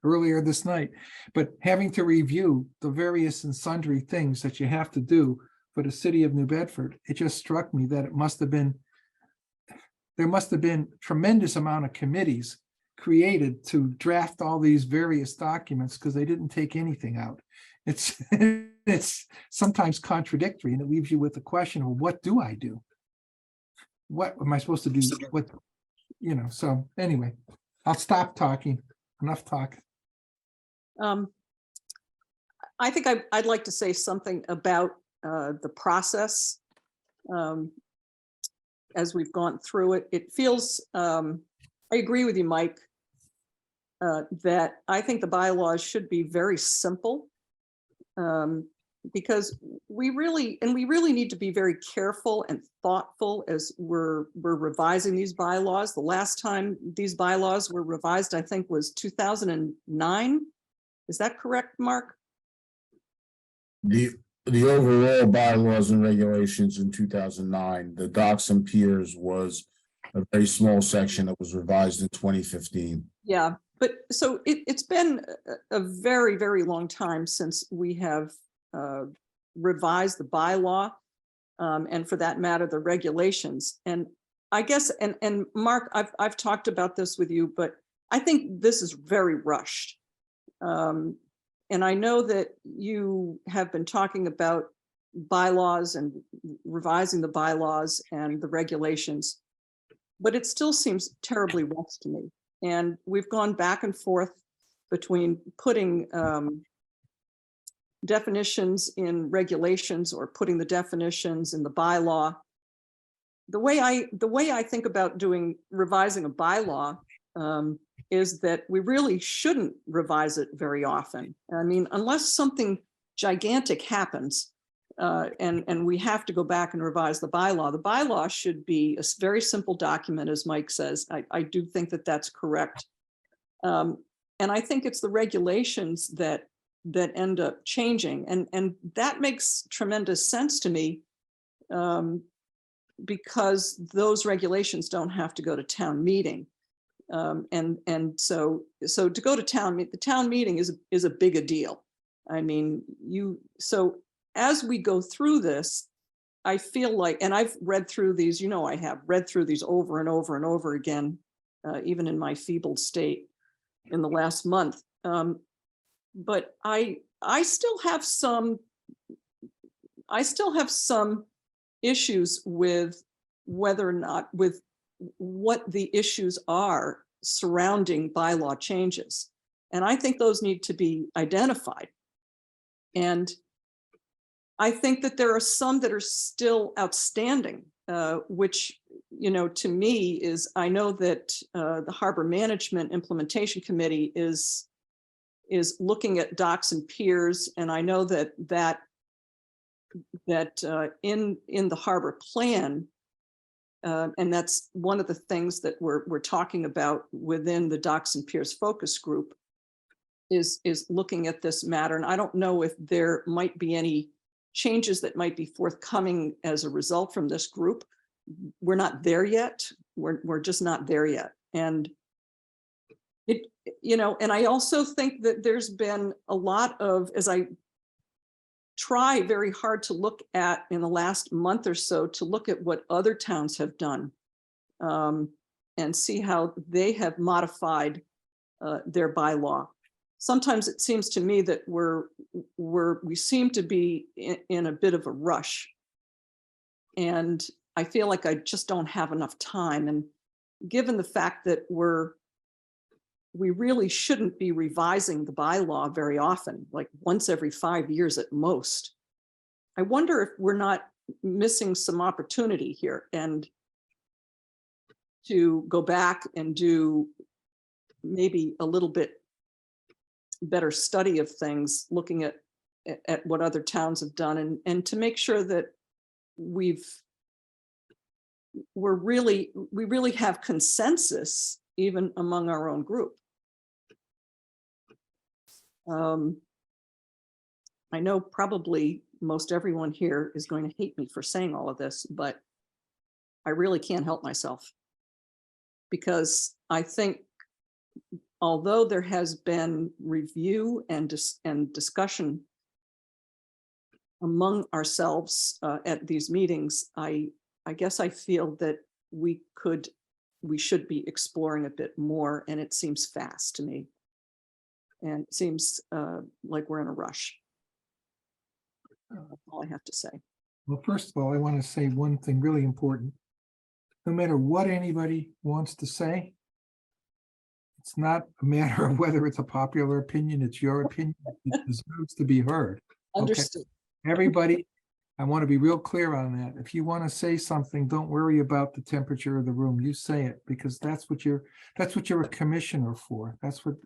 Speaker 1: earlier this night, but having to review the various and sundry things that you have to do for the city of New Bedford, it just struck me that there must have been tremendous amount of committees created to draft all these various documents because they didn't take anything out. It's sometimes contradictory, and it leaves you with the question of what do I do? What am I supposed to do? So anyway, I'll stop talking. Enough talk.
Speaker 4: I think I'd like to say something about the process. As we've gone through it, it feels, I agree with you, Mike, that I think the bylaws should be very simple. Because we really need to be very careful and thoughtful as we're revising these bylaws. The last time these bylaws were revised, I think, was 2009. Is that correct, Mark?
Speaker 6: The overall bylaws and regulations in 2009, the docks and piers was a very small section that was revised in 2015.
Speaker 4: Yeah, but so it's been a very, very long time since we have revised the bylaw, and for that matter, the regulations. And I guess, and Mark, I've talked about this with you, but I think this is very rushed. And I know that you have been talking about bylaws and revising the bylaws and the regulations, but it still seems terribly rushed to me. And we've gone back and forth between putting definitions in regulations or putting the definitions in the bylaw. The way I think about revising a bylaw is that we really shouldn't revise it very often. I mean, unless something gigantic happens and we have to go back and revise the bylaw. The bylaw should be a very simple document, as Mike says. I do think that that's correct. And I think it's the regulations that end up changing. And that makes tremendous sense to me because those regulations don't have to go to town meeting. And so to go to the town meeting is a big a deal. I mean, so as we go through this, I feel like, and I've read through these, I have read through these over and over and over again, even in my feebled state in the last month. But I still have some issues with whether or not with what the issues are surrounding bylaw changes. And I think those need to be identified. And I think that there are some that are still outstanding, which, to me is, I know that the Harbor Management Implementation Committee is is looking at docks and piers, and I know that in the harbor plan, and that's one of the things that we're talking about within the docks and piers focus group, is looking at this matter. And I don't know if there might be any changes that might be forthcoming as a result from this group. We're not there yet. We're just not there yet. And it, and I also think that there's been a lot of, as I try very hard to look at in the last month or so, to look at what other towns have done, and see how they have modified their bylaw. Sometimes it seems to me that we seem to be in a bit of a rush. And I feel like I just don't have enough time. And given the fact that we really shouldn't be revising the bylaw very often, like once every 5 years at most, I wonder if we're not missing some opportunity here, and to go back and do maybe a little bit better study of things, looking at what other towns have done, and to make sure that we really have consensus even among our own group. I know probably most everyone here is going to hate me for saying all of this, but I really can't help myself, because I think although there has been review and discussion among ourselves at these meetings, I guess I feel that we should be exploring a bit more, and it seems fast to me. And it seems like we're in a rush. That's all I have to say.
Speaker 1: Well, first of all, I want to say one thing really important. No matter what anybody wants to say, it's not a matter of whether it's a popular opinion, it's your opinion. It deserves to be heard.
Speaker 4: Understood.
Speaker 1: Everybody, I want to be real clear on that. If you want to say something, don't worry about the temperature of the room. You say it, because that's what you're a commissioner for. That's what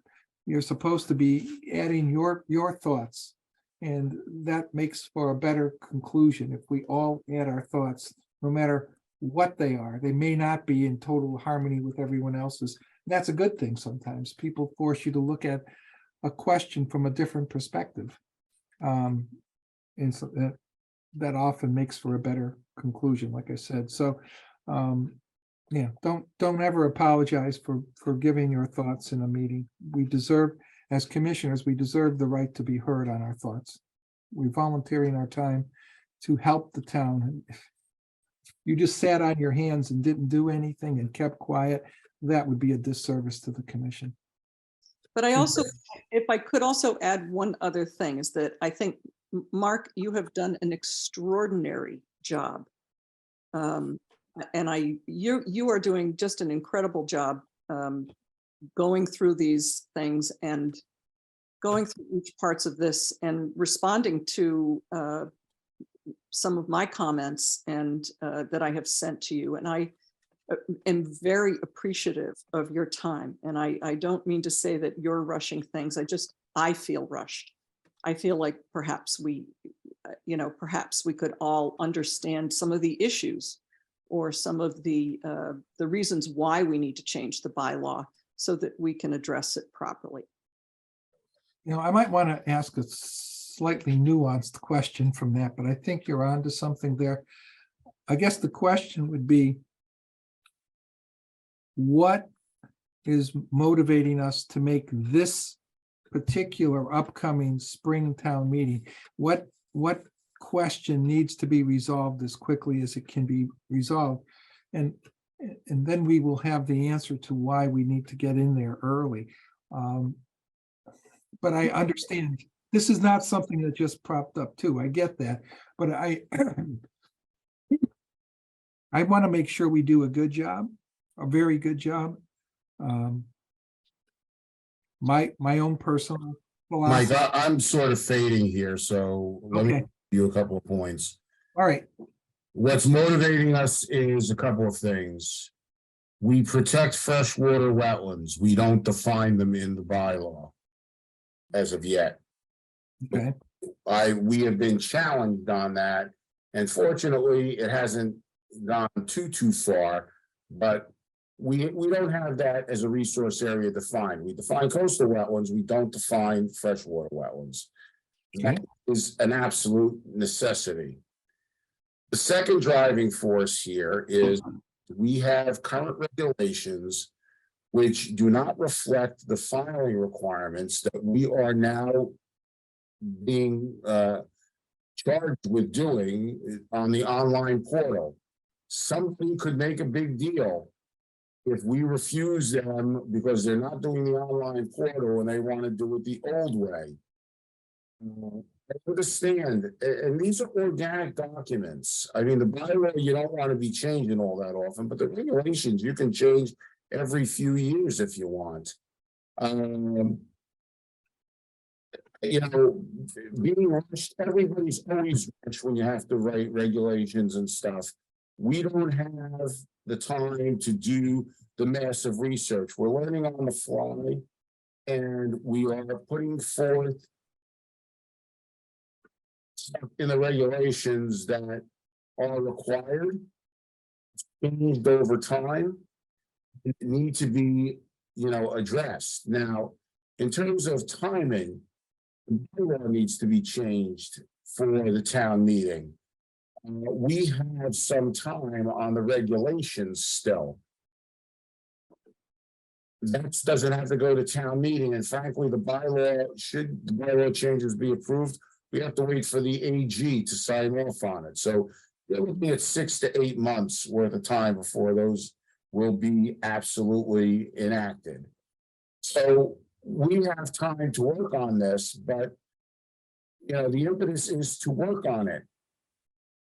Speaker 1: you're supposed to be, adding your thoughts. And that makes for a better conclusion if we all add our thoughts, no matter what they are. They may not be in total harmony with everyone else's. That's a good thing. Sometimes people force you to look at a question from a different perspective. And so that often makes for a better conclusion, like I said. So yeah, don't ever apologize for giving your thoughts in a meeting. We deserve, as commissioners, we deserve the right to be heard on our thoughts. We're volunteering our time to help the town. If you just sat on your hands and didn't do anything and kept quiet, that would be a disservice to the commission.
Speaker 4: But I also, if I could also add one other thing, is that I think, Mark, you have done an extraordinary job. And you are doing just an incredible job going through these things and going through each parts of this and responding to some of my comments and that I have sent to you. And I am very appreciative of your time. And I don't mean to say that you're rushing things. I feel rushed. I feel like perhaps we could all understand some of the issues or some of the reasons why we need to change the bylaw so that we can address it properly.
Speaker 1: I might want to ask a slightly nuanced question from that, but I think you're onto something there. I guess the question would be, what is motivating us to make this particular upcoming spring town meeting? What question needs to be resolved as quickly as it can be resolved? And then we will have the answer to why we need to get in there early. But I understand this is not something that just propped up too. I get that, but I want to make sure we do a good job, a very good job. My own personal
Speaker 6: Mike,
Speaker 1: philosophy.
Speaker 6: I'm sort of fading here, so let me
Speaker 1: Okay.
Speaker 6: give you a couple of points.
Speaker 1: All right.
Speaker 6: What's motivating us is a couple of things. We protect freshwater wetlands. We don't define them in the bylaw. as of yet.
Speaker 1: Okay,
Speaker 6: We have been challenged on that, and fortunately, it hasn't gone too far, but we don't have that as a resource area defined. We define coastal wetlands, we don't define freshwater wetlands. That is an absolute necessity. The second driving force here is we have current regulations which do not reflect the filing requirements that we are now being charged with doing on the online portal. Somebody could make a big deal if we refuse them because they're not doing the online portal and they want to do it the old way. I understand, and these are organic documents. I mean, the bylaw, you don't want to be changing all that often, but the regulations, you can change every few years if you want. You know, being rushed, everybody's always rushed when you have to write regulations and stuff. We don't have the time to do the massive research. We're learning on the fly, and we are putting forth stuff in the regulations that are required, changed over time, need to be, you know, addressed. Now, in terms of timing, the bylaw needs to be changed for the town meeting. We have some time on the regulations still. That doesn't have to go to town meeting, and frankly, the bylaw changes be approved, we have to wait for the AG to sign off on it. So we're looking at 6 to 8 months worth of time before those will be absolutely enacted. So we have time to work on this, but you know, the impetus is to work on it.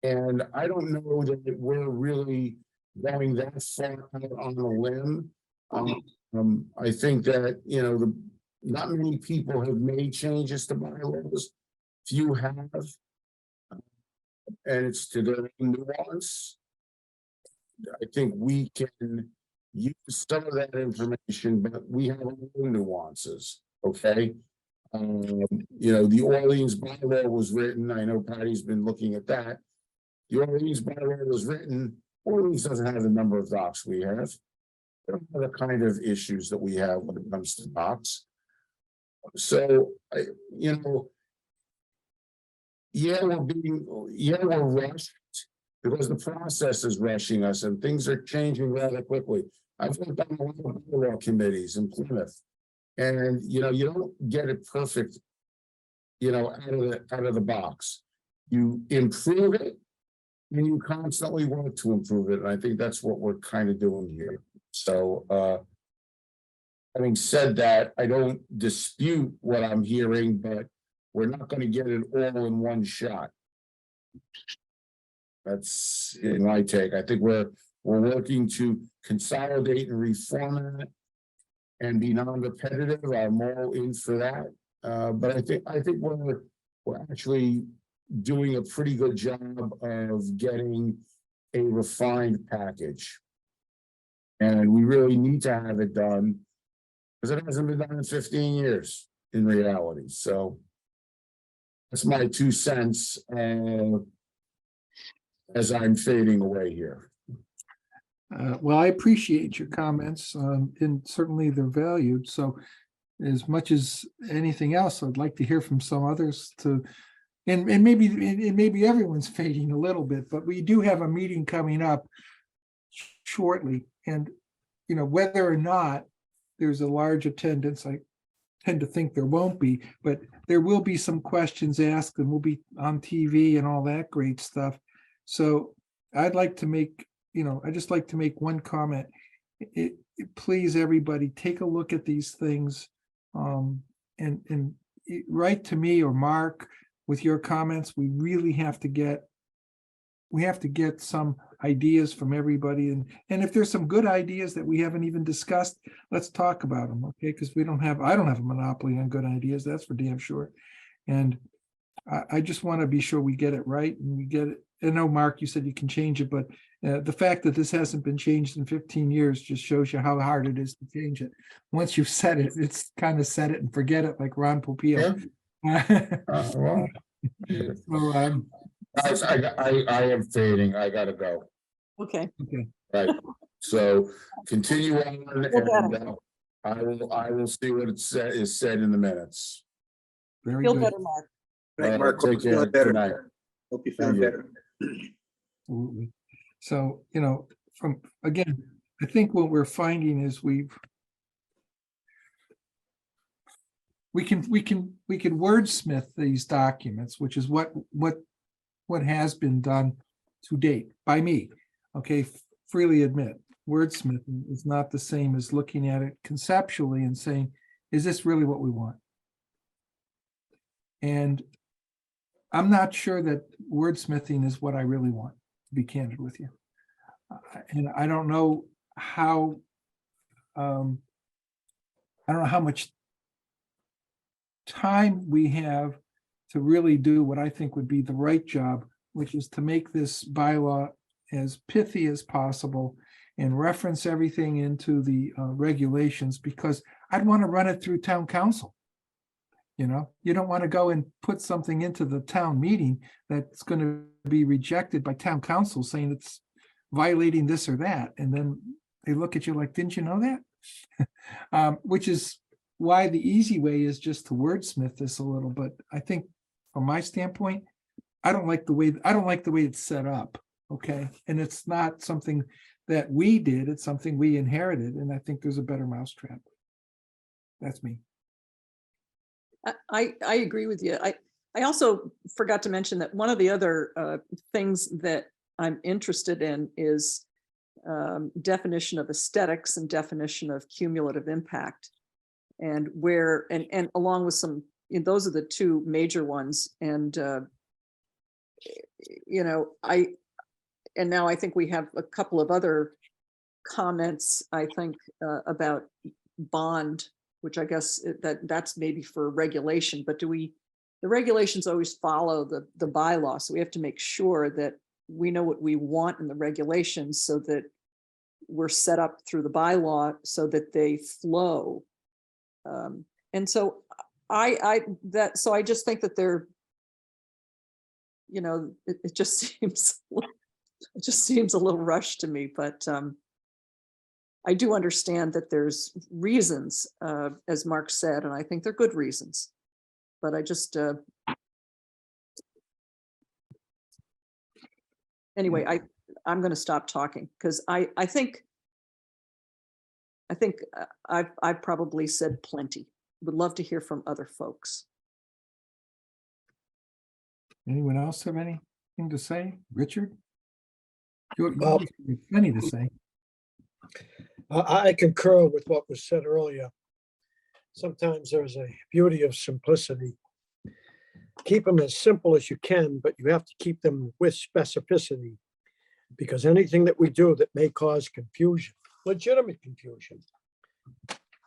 Speaker 6: And I don't know that we're really going that far out on a limb. I think that, you know, not many people have made changes to bylaws. Few have, and it's to their own nuance. I think we can use some of that information, but we have our own nuances, okay? You know, the Orleans bylaw was written, I know Patty's been looking at that. The Orleans bylaw was written, Orleans doesn't have the number of docks we have. They don't have the kind of issues that we have when it comes to docks. So, you know, we're rushed because the process is rushing us and things are changing rather quickly. I've worked on a lot of bylaw committees in Plymouth, and you know, you don't get it perfect, you know, out of the box. You improve it, and you constantly want to improve it. And I think that's what we're kind of doing here. So, having said that, I don't dispute what I'm hearing, but we're not going to get it all in one shot. That's in my take. I think we're working to consolidate and reformat and be non-repetitive. I'm all in for that. But I think we're actually doing a pretty good job of getting a refined package. And we really need to have it done because it hasn't been done in 15 years in reality. So that's my 2 cents as I'm fading away here.
Speaker 1: Well, I appreciate your comments, and certainly they're valued. So as much as anything else, I'd like to hear from some others and maybe everyone's fading a little bit, but we do have a meeting coming up shortly. And, you know, whether or not there's a large attendance, I tend to think there won't be, but there will be some questions asked and we'll be on TV and all that great stuff. So I'd like to make, I just like to make one comment. Please, everybody, take a look at these things and write to me or Mark with your comments. We really have to get some ideas from everybody. And if there's some good ideas that we haven't even discussed, let's talk about them, okay? Because I don't have a monopoly on good ideas, that's for damn sure. And I just want to be sure we get it right and we get it. I know, Mark, you said you can change it, but the fact that this hasn't been changed in 15 years just shows you how hard it is to change it. Once you've said it, it's kind of set it and forget it, like Ron Popeil.
Speaker 6: Well,
Speaker 1: So,
Speaker 6: guys, I am fading. I gotta go.
Speaker 4: Okay,
Speaker 1: okay,
Speaker 6: Right. So continue on
Speaker 4: better.
Speaker 6: and I will see what it is said in the minutes.
Speaker 1: very
Speaker 4: feel
Speaker 1: good.
Speaker 4: better, Mark.
Speaker 2: Right,
Speaker 6: All
Speaker 2: Mark,
Speaker 6: right,
Speaker 2: hope
Speaker 6: take
Speaker 2: you're feeling
Speaker 6: care. Good
Speaker 2: better.
Speaker 6: night.
Speaker 2: Hope you're feeling
Speaker 6: you.
Speaker 2: better.
Speaker 1: Absolutely. So, from, again, I think what we're finding is we can wordsmith these documents, which is what has been done to date by me. Okay, freely admit, wordsmithing is not the same as looking at it conceptually and saying, is this really what we want? And I'm not sure that wordsmithing is what I really want, to be candid with you. And I don't know how, I don't know how much time we have to really do what I think would be the right job, which is to make this bylaw as pithy as possible and reference everything into the regulations, because I'd want to run it through town council. You don't want to go and put something into the town meeting that's going to be rejected by town council saying it's violating this or that. And then they look at you like, didn't you know that? Which is why the easy way is just to wordsmith this a little. But I think from my standpoint, I don't like the way it's set up. Okay. And it's not something that we did. It's something we inherited. And I think there's a better mousetrap. That's me.
Speaker 4: I agree with you. I also forgot to mention that one of the other things that I'm interested in is definition of aesthetics and definition of cumulative impact. And where, and along with some, those are the two major ones. And, and now I think we have a couple of other comments, I think, about bond, which I guess that's maybe for regulation, but the regulations always follow the bylaw. So we have to make sure that we know what we want in the regulations so that we're set up through the bylaw so that they flow. And so I just think that they're, it just seems a little rushed to me, but I do understand that there's reasons, as Mark said, and I think they're good reasons. But I just, anyway, I'm going to stop talking because I think I've probably said plenty. Would love to hear from other folks.
Speaker 1: Anyone else have anything to say? Richard? You
Speaker 3: Well-
Speaker 1: have plenty to say.
Speaker 3: I concur with what was said earlier. Sometimes there's a beauty of simplicity. Keep them as simple as you can, but you have to keep them with specificity. Because anything that we do that may cause confusion, legitimate confusion,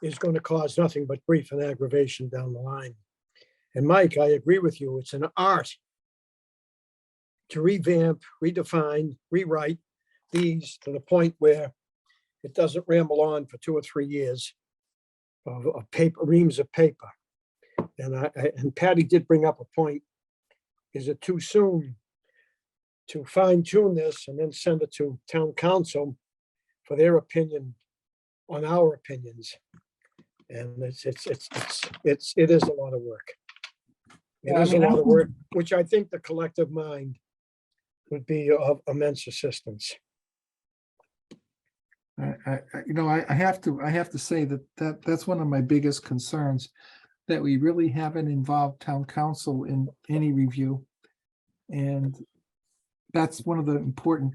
Speaker 3: is going to cause nothing but grief and aggravation down the line. And Mike, I agree with you. It's an art to revamp, redefine, rewrite these to the point where it doesn't ramble on for 2 or 3 years of paper, reams of paper. And Patty did bring up a point. Is it too soon to fine tune this and then send it to town council for their opinion on our opinions? And it is a lot of work. It
Speaker 1: Yeah, I
Speaker 3: is a
Speaker 1: mean,
Speaker 3: lot of work, which I think the collective mind would be of immense assistance.
Speaker 1: I have to say that's one of my biggest concerns, that we really haven't involved town council in any review. And that's one of the important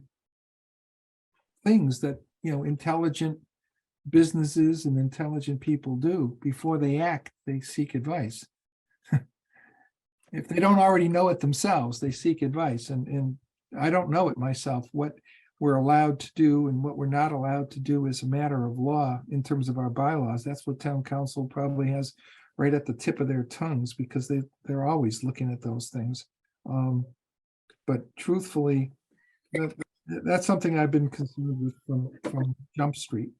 Speaker 1: things that, intelligent businesses and intelligent people do. Before they act, they seek advice. If they don't already know it themselves, they seek advice. And I don't know it myself, what we're allowed to do and what we're not allowed to do as a matter of law in terms of our bylaws. That's what town council probably has right at the tip of their tongues because they're always looking at those things. But truthfully, that's something I've been concerned with from Jump Street.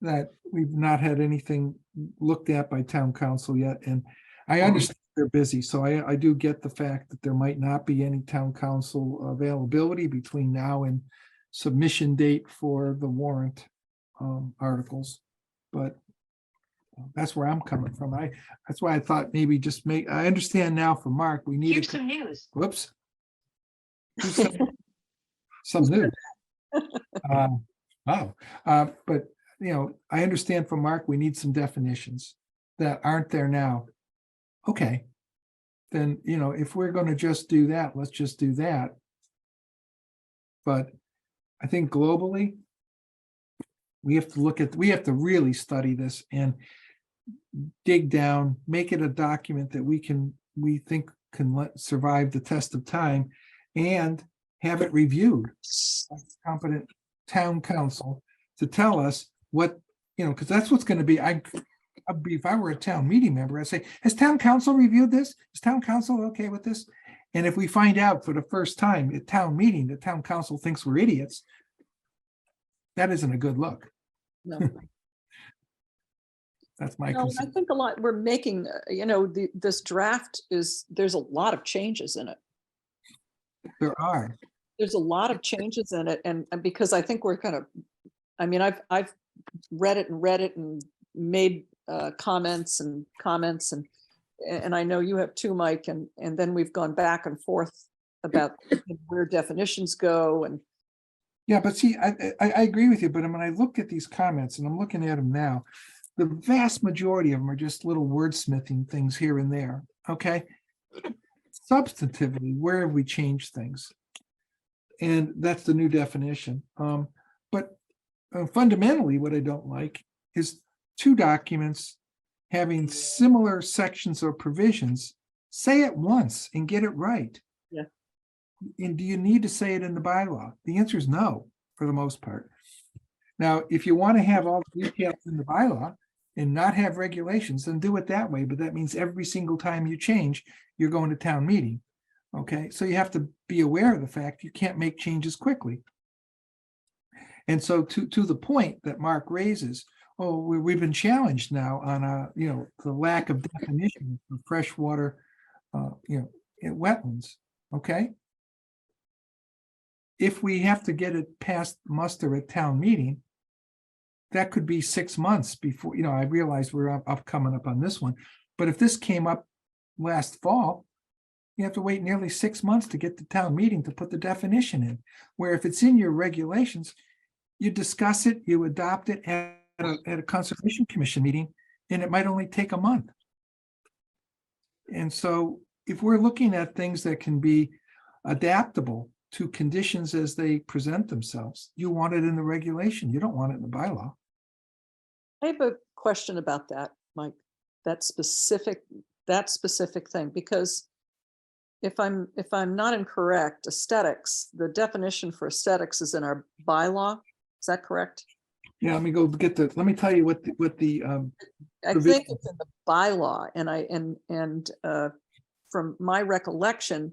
Speaker 1: That we've not had anything looked at by town council yet, and I understand they're busy, so I do get the fact that there might not be any town council availability between now and submission date for the warrant articles, but that's where I'm coming from. That's why I thought maybe just I understand now from Mark, we need.
Speaker 8: Here's some news.
Speaker 1: Whoops. Some news. But you know, I understand from Mark, we need some definitions that aren't there now. Okay. Then, you know, if we're gonna just do that, let's just do that. But I think globally, we have to really study this and dig down, make it a document that we think can survive the test of time and have it reviewed by competent town council to tell us what, you know, because that's what's going to be. If I were a town meeting member, I'd say, has town council reviewed this? Is town council okay with this? And if we find out for the first time at town meeting, the town council thinks we're idiots, that isn't a good look.
Speaker 4: No.
Speaker 1: That's my
Speaker 4: No, I
Speaker 1: concern.
Speaker 4: think a lot, we're making, you know, this draft there's a lot of changes in it.
Speaker 1: There are.
Speaker 4: There's a lot of changes in it, and because I think we're kind of, I mean, I've read it and made comments and I know you have too, Mike, and then we've gone back and forth about where definitions go and.
Speaker 1: Yeah, but see, I agree with you, but when I look at these comments and I'm looking at them now, the vast majority of them are just little wordsmithing things here and there, okay? Substantively, where have we changed things? And that's the new definition. But fundamentally, what I don't like is two documents having similar sections or provisions. Say it once and get it right.
Speaker 4: Yeah.
Speaker 1: And do you need to say it in the bylaw? The answer is no, for the most part. Now, if you want to have all the details in the bylaw and not have regulations, then do it that way. But that means every single time you change, you're going to town meeting. Okay, so you have to be aware of the fact you can't make changes quickly. And so to the point that Mark raises, oh, we've been challenged now on you know, the lack of definition of freshwater, you know, in wetlands. Okay. If we have to get it past muster at town meeting, that could be 6 months before, you know, I realize we're coming up on this one, but if this came up last fall, you have to wait nearly 6 months to get to town meeting to put the definition in, where if it's in your regulations, you discuss it, you adopt it at a conservation commission meeting, and it might only take a month. And so if we're looking at things that can be adaptable to conditions as they present themselves, you want it in the regulation. You don't want it in the bylaw.
Speaker 4: I have a question about that, Mike, that specific thing, because if I'm not incorrect, aesthetics, the definition for aesthetics is in our bylaw. Is that correct?
Speaker 1: Yeah, let me go get let me tell you what the
Speaker 4: I think it's in the bylaw, and from my recollection,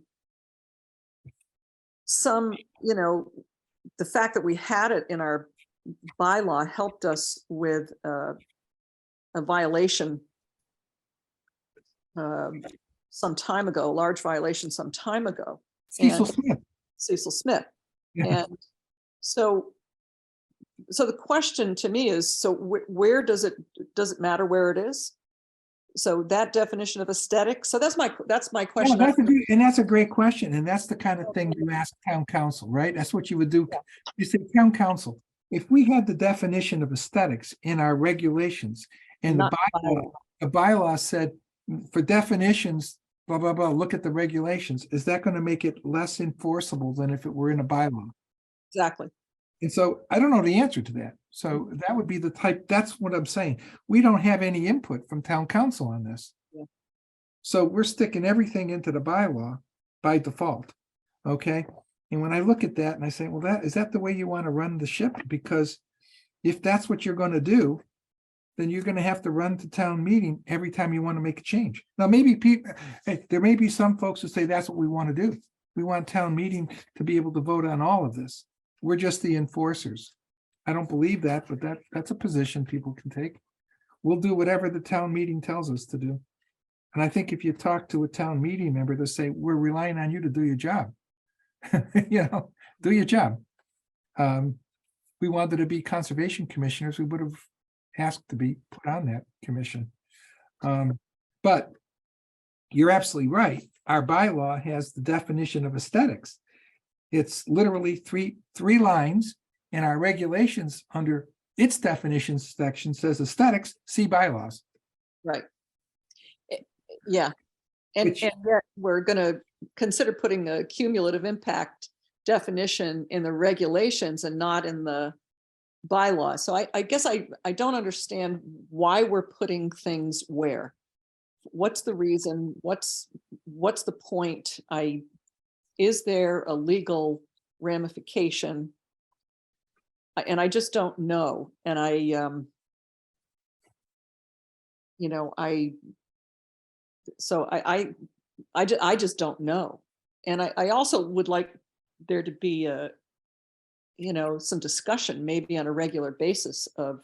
Speaker 4: you know, the fact that we had it in our bylaw helped us with a violation some time ago, a large violation some time ago.
Speaker 1: Cecil
Speaker 4: And-
Speaker 1: Smith.
Speaker 4: Cecil Smith.
Speaker 1: Yeah.
Speaker 4: And so the question to me is, so where does it matter where it is? So that definition of aesthetic, so that's my
Speaker 1: Yeah,
Speaker 4: question.
Speaker 1: that's a great question. And that's the kind of thing you ask town council, right? That's what you would do. You say, town council, if we had the definition of aesthetics in our regulations and
Speaker 4: Not
Speaker 1: the bylaw said for definitions, blah, blah, blah, look at the regulations, is that going to make it less enforceable than if it were in a bylaw?
Speaker 4: Exactly.
Speaker 1: And so I don't know the answer to that. So that would be the type, that's what I'm saying. We don't have any input from town council on this.
Speaker 4: Yeah.
Speaker 1: So we're sticking everything into the bylaw by default. Okay. And when I look at that and I say, well, is that the way you want to run the ship? Because if that's what you're going to do, then you're gonna have to run to town meeting every time you want to make a change. Now, maybe people, there may be some folks who say that's what we want to do. We want town meeting to be able to vote on all of this. We're just the enforcers. I don't believe that, but that's a position people can take. We'll do whatever the town meeting tells us to do. And I think if you talk to a town meeting member, they'll say, we're relying on you to do your job. You know, do your job. We wanted to be conservation commissioners, we would have asked to be put on that commission. But you're absolutely right. Our bylaw has the definition of aesthetics. It's literally three lines, and our regulations under its definitions section says aesthetics, see bylaws.
Speaker 4: Right. Yeah. And
Speaker 1: Which-
Speaker 4: yet we're gonna consider putting a cumulative impact definition in the regulations and not in the bylaw. So I guess I don't understand why we're putting things where. What's the reason? What's the point? Is there a legal ramification? And I just don't know. And I just don't know. And I also would like there to be some discussion, maybe on a regular basis, of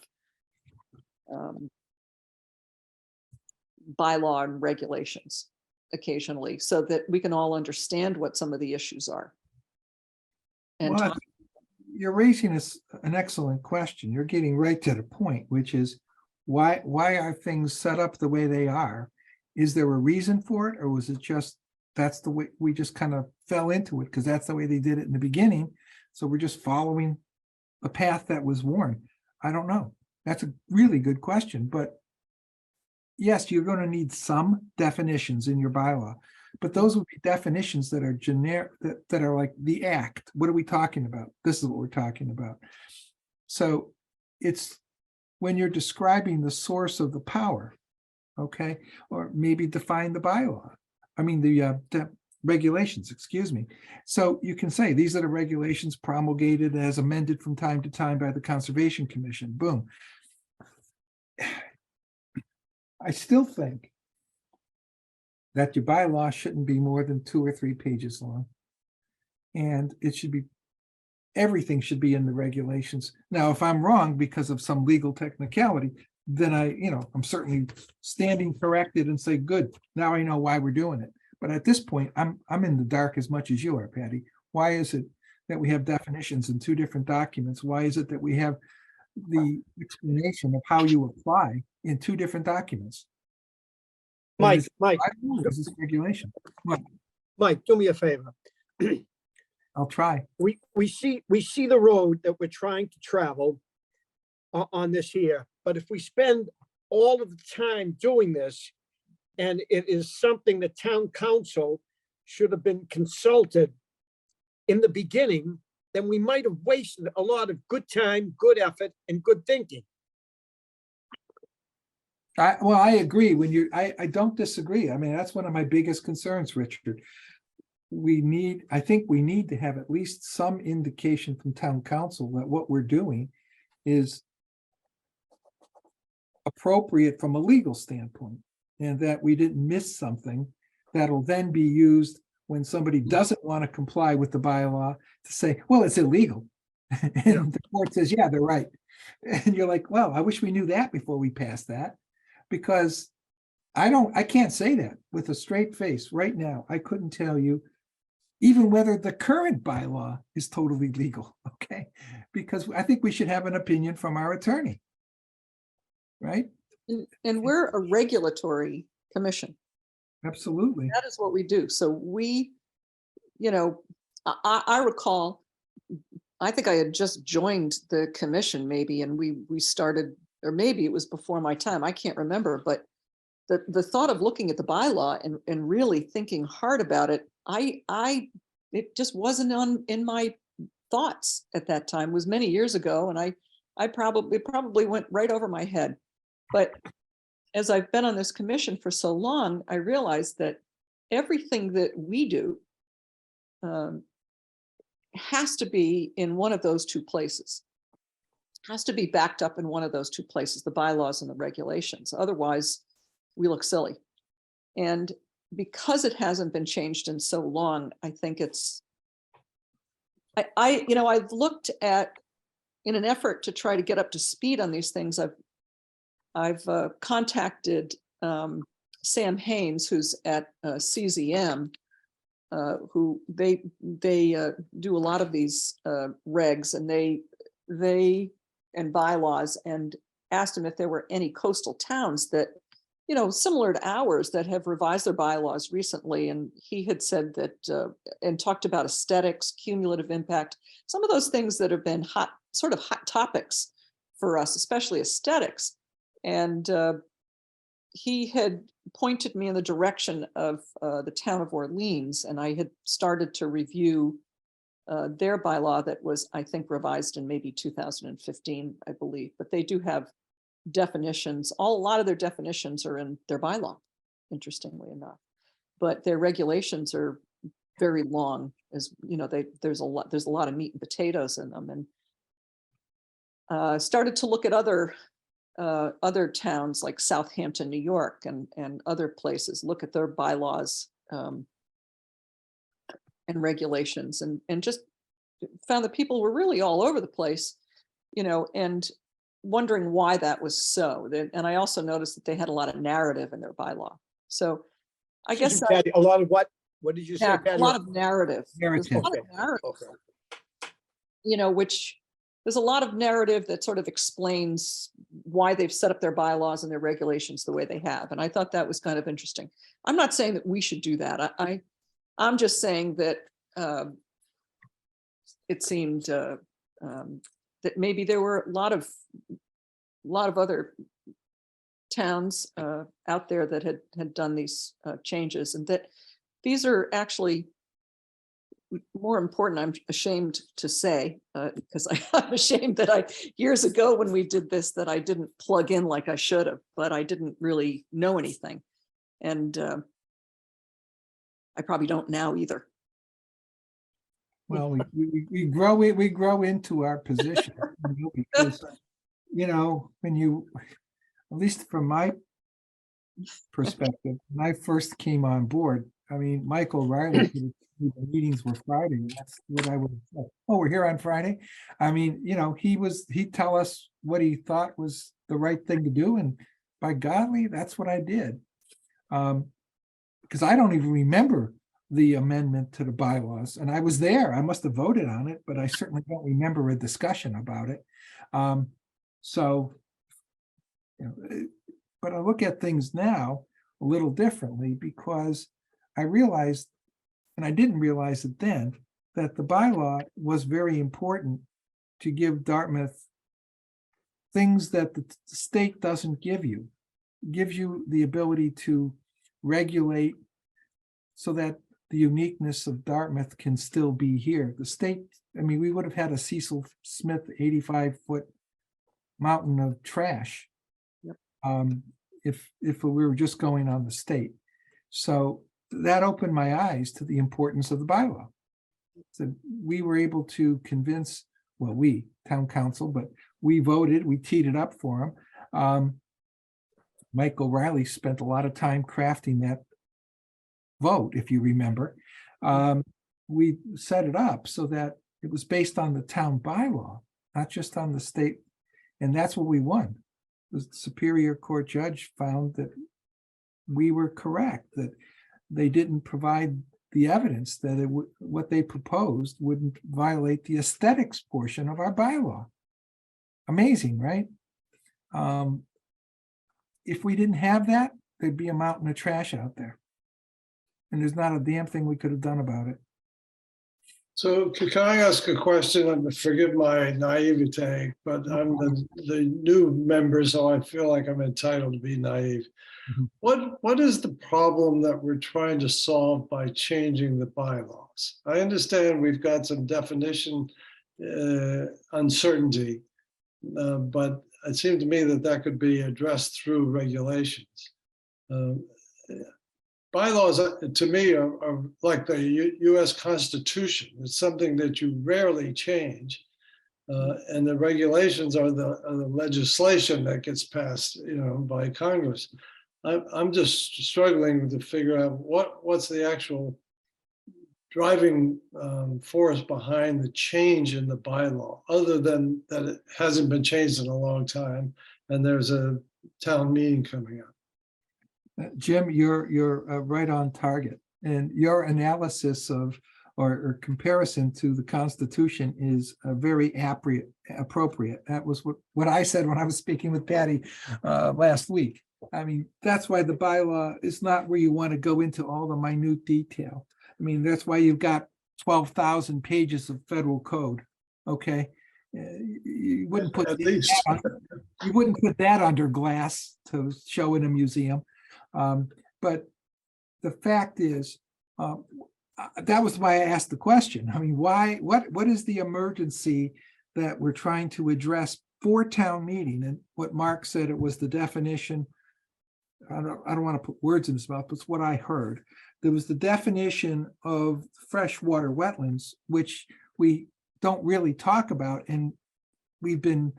Speaker 4: bylaw and regulations occasionally, so that we can all understand what some of the issues are. And
Speaker 1: Well,
Speaker 4: talk-
Speaker 1: you're raising an excellent question. You're getting right to the point, which is why are things set up the way they are? Is there a reason for it, or was it just that's the way we just kind of fell into it because that's the way they did it in the beginning? So we're just following a path that was worn. I don't know. That's a really good question, but yes, you're going to need some definitions in your bylaw, but those would be definitions that are generic, that are like the act. What are we talking about? This is what we're talking about. So it's when you're describing the source of the power, okay, or maybe define the bylaw. I mean, the regulations, excuse me. So you can say these are the regulations promulgated as amended from time to time by the Conservation Commission. Boom. I still think that your bylaw shouldn't be more than 2 or 3 pages long. And it should be, everything should be in the regulations. Now, if I'm wrong because of some legal technicality, then I'm certainly standing corrected and say, good, now I know why we're doing it. But at this point, I'm in the dark as much as you are, Patty. Why is it that we have definitions in 2 different documents? Why is it that we have the explanation of how you apply in 2 different documents? And
Speaker 3: Mike,
Speaker 1: is-
Speaker 3: Mike,
Speaker 1: I don't know, is this regulation?
Speaker 3: Mike, do me a favor.
Speaker 1: I'll try.
Speaker 3: We see the road that we're trying to travel on this here, but if we spend all of the time doing this, and it is something the town council should have been consulted in the beginning, then we might have wasted a lot of good time, good effort, and good thinking.
Speaker 1: I agree I don't disagree. I mean, that's one of my biggest concerns, Richard. I think we need to have at least some indication from town council that what we're doing is appropriate from a legal standpoint, and that we didn't miss something that'll then be used when somebody doesn't want to comply with the bylaw to say, well, it's illegal. And the court says, yeah, they're right. And you're like, well, I wish we knew that before we passed that, because I can't say that with a straight face right now. I couldn't tell you even whether the current bylaw is totally legal, okay? Because I think we should have an opinion from our attorney. Right?
Speaker 4: and we're a regulatory commission.
Speaker 1: Absolutely.
Speaker 4: That is what we do. So we, I recall, I think I had just joined the commission maybe, and we started, or maybe it was before my time, I can't remember, but the thought of looking at the bylaw and really thinking hard about it, it just wasn't in my thoughts at that time. It was many years ago, and it probably went right over my head. But as I've been on this commission for so long, I realized that everything that we do has to be in one of those 2 places. has to be backed up in one of those two places, the bylaws and the regulations. Otherwise, we look silly. And because it hasn't been changed in so long, I think it's, I've looked at, in an effort to try to get up to speed on these things, I've contacted Sam Haynes, who's at CZM, who they do a lot of these regs and and bylaws, and asked him if there were any coastal towns that, similar to ours, that have revised their bylaws recently. And he had said that, and talked about aesthetics, cumulative impact, some of those things that have been sort of hot topics for us, especially aesthetics. And he had pointed me in the direction of the town of Orleans, and I had started to review their bylaw that was, I think, revised in maybe 2015, I believe. But they do have definitions. A lot of their definitions are in their bylaw, interestingly enough. But their regulations are very long, as there's a lot of meat and potatoes in them. And started to look at other towns like Southampton, New York, and other places, look at their bylaws and regulations, and just found that people were really all over the place, and wondering why that was so. And I also noticed that they had a lot of narrative in their bylaw. So I guess
Speaker 3: Patty, a lot of what? What did you say,
Speaker 4: a
Speaker 3: Patty?
Speaker 4: lot of narrative. There's a lot of
Speaker 3: Okay.
Speaker 4: narrative,
Speaker 3: Okay.
Speaker 4: which there's a lot of narrative that sort of explains why they've set up their bylaws and their regulations the way they have. And I thought that was kind of interesting. I'm not saying that we should do that. I'm just saying that it seemed that maybe there were a lot of other towns out there that had done these changes, and that these are actually more important. I'm ashamed to say, because I'm ashamed that years ago when we did this, that I didn't plug in like I should have, but I didn't really know anything. And I probably don't now either.
Speaker 1: Well, we grow into our position, because, when you, at least from my perspective, when I first came on board, I mean, Michael Riley, the meetings were Friday. That's what I would have said. Oh, we're here on Friday. I mean, he'd tell us what he thought was the right thing to do. And by golly, that's what I did. Because I don't even remember the amendment to the bylaws, and I was there. I must have voted on it, but I certainly don't remember a discussion about it. But I look at things now a little differently, because I realized, and I didn't realize it then, that the bylaw was very important to give Dartmouth things that the state doesn't give you. It gives you the ability to regulate so that the uniqueness of Dartmouth can still be here. The state, I mean, we would have had a Cecil Smith 85-foot mountain of trash.
Speaker 4: Yep.
Speaker 1: If we were just going on the state. So that opened my eyes to the importance of the bylaw. So we were able to convince, well, we, town council, but we voted, we teed it up for him. Mike O'Reilly spent a lot of time crafting that vote, if you remember. We set it up so that it was based on the town bylaw, not just on the state. And that's what we won. The Superior Court judge found that we were correct, that they didn't provide the evidence that what they proposed wouldn't violate the aesthetics portion of our bylaw. Amazing, right? If we didn't have that, there'd be a mountain of trash out there. And there's not a damn thing we could have done about it.
Speaker 8: So can I ask a question? And forgive my naivete, but I'm the new member, so I feel like I'm entitled to be naive.
Speaker 1: Mhm.
Speaker 8: What is the problem that we're trying to solve by changing the bylaws? I understand we've got some definition uncertainty, but it seemed to me that could be addressed through regulations. Bylaws, to me, are like the US Constitution. It's something that you rarely change. And the regulations are the legislation that gets passed, by Congress. I'm just struggling to figure out what's the actual driving force behind the change in the bylaw, other than that it hasn't been changed in a long time and there's a town meeting coming up.
Speaker 1: Jim, you're right on target, and your analysis of or comparison to the Constitution is very appropriate. That was what I said when I was speaking with Patty last week. I mean, that's why the bylaw is not where you want to go into all the minute detail. I mean, that's why you've got 12,000 pages of federal code. Okay, you wouldn't put
Speaker 8: At least.
Speaker 1: you wouldn't put that under glass to show in a museum. But the fact is, that was why I asked the question. I mean, what is the emergency that we're trying to address for town meeting? And what Mark said, it was the definition. I don't want to put words in his mouth, but it's what I heard. There was the definition of freshwater wetlands, which we don't really talk about. And we've been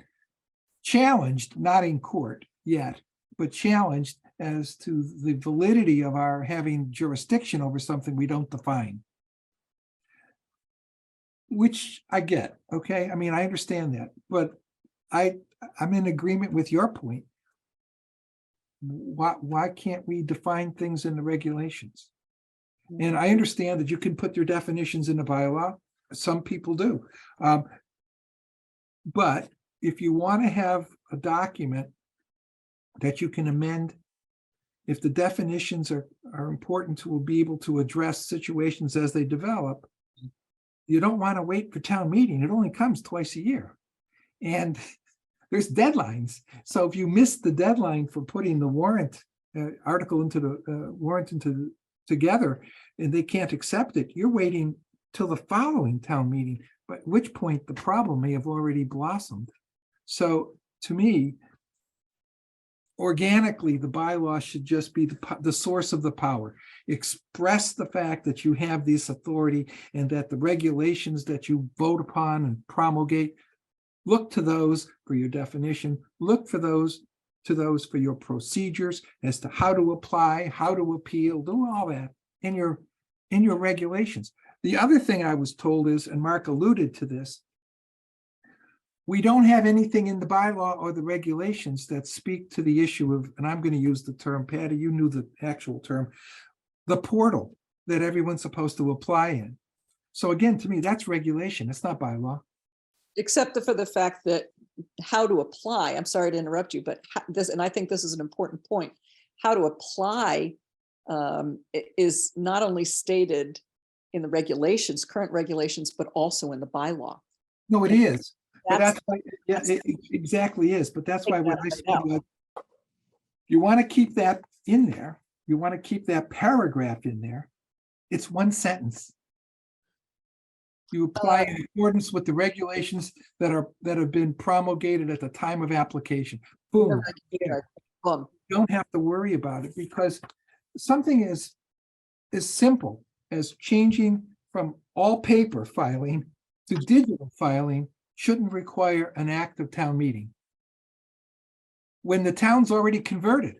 Speaker 1: challenged, not in court yet, but challenged as to the validity of our having jurisdiction over something we don't define. Which I get, okay? I mean, I understand that, but I'm in agreement with your point. Why can't we define things in the regulations? And I understand that you can put your definitions in the bylaw. Some people do. But if you want to have a document that you can amend, if the definitions are important to be able to address situations as they develop, you don't want to wait for town meeting. It only comes twice a year. And there's deadlines. So if you miss the deadline for putting the warrant article into the warrant together, and they can't accept it, you're waiting till the following town meeting, but at which point the problem may have already blossomed. So to me, organically, the bylaw should just be the source of the power. Express the fact that you have this authority and that the regulations that you vote upon and promulgate, look to those for your definition, look for those for your procedures as to how to apply, how to appeal, do all that in your regulations. The other thing I was told is, and Mark alluded to this, we don't have anything in the bylaw or the regulations that speak to the issue of, and I'm going to use the term, Patty, you knew the actual term, the portal that everyone's supposed to apply in. So again, to me, that's regulation. It's not bylaw.
Speaker 4: Except for the fact that how to apply, I'm sorry to interrupt you, but this, and I think this is an important point, how to apply is not only stated in the regulations, current regulations, but also in the bylaw.
Speaker 1: No, it is. But
Speaker 4: That's-
Speaker 1: that's why, yeah, it exactly is. But that's why
Speaker 4: Take
Speaker 1: when
Speaker 4: that
Speaker 1: I
Speaker 4: right
Speaker 1: said,
Speaker 4: out.
Speaker 1: you want to keep that in there, you want to keep that paragraph in there, it's one sentence. You apply in accordance with the regulations that have been promulgated at the time of application. Boom.
Speaker 4: Boom.
Speaker 1: Don't have to worry about it, because something is as simple as changing from all paper filing to digital filing shouldn't require an act of town meeting. When the town's already converted,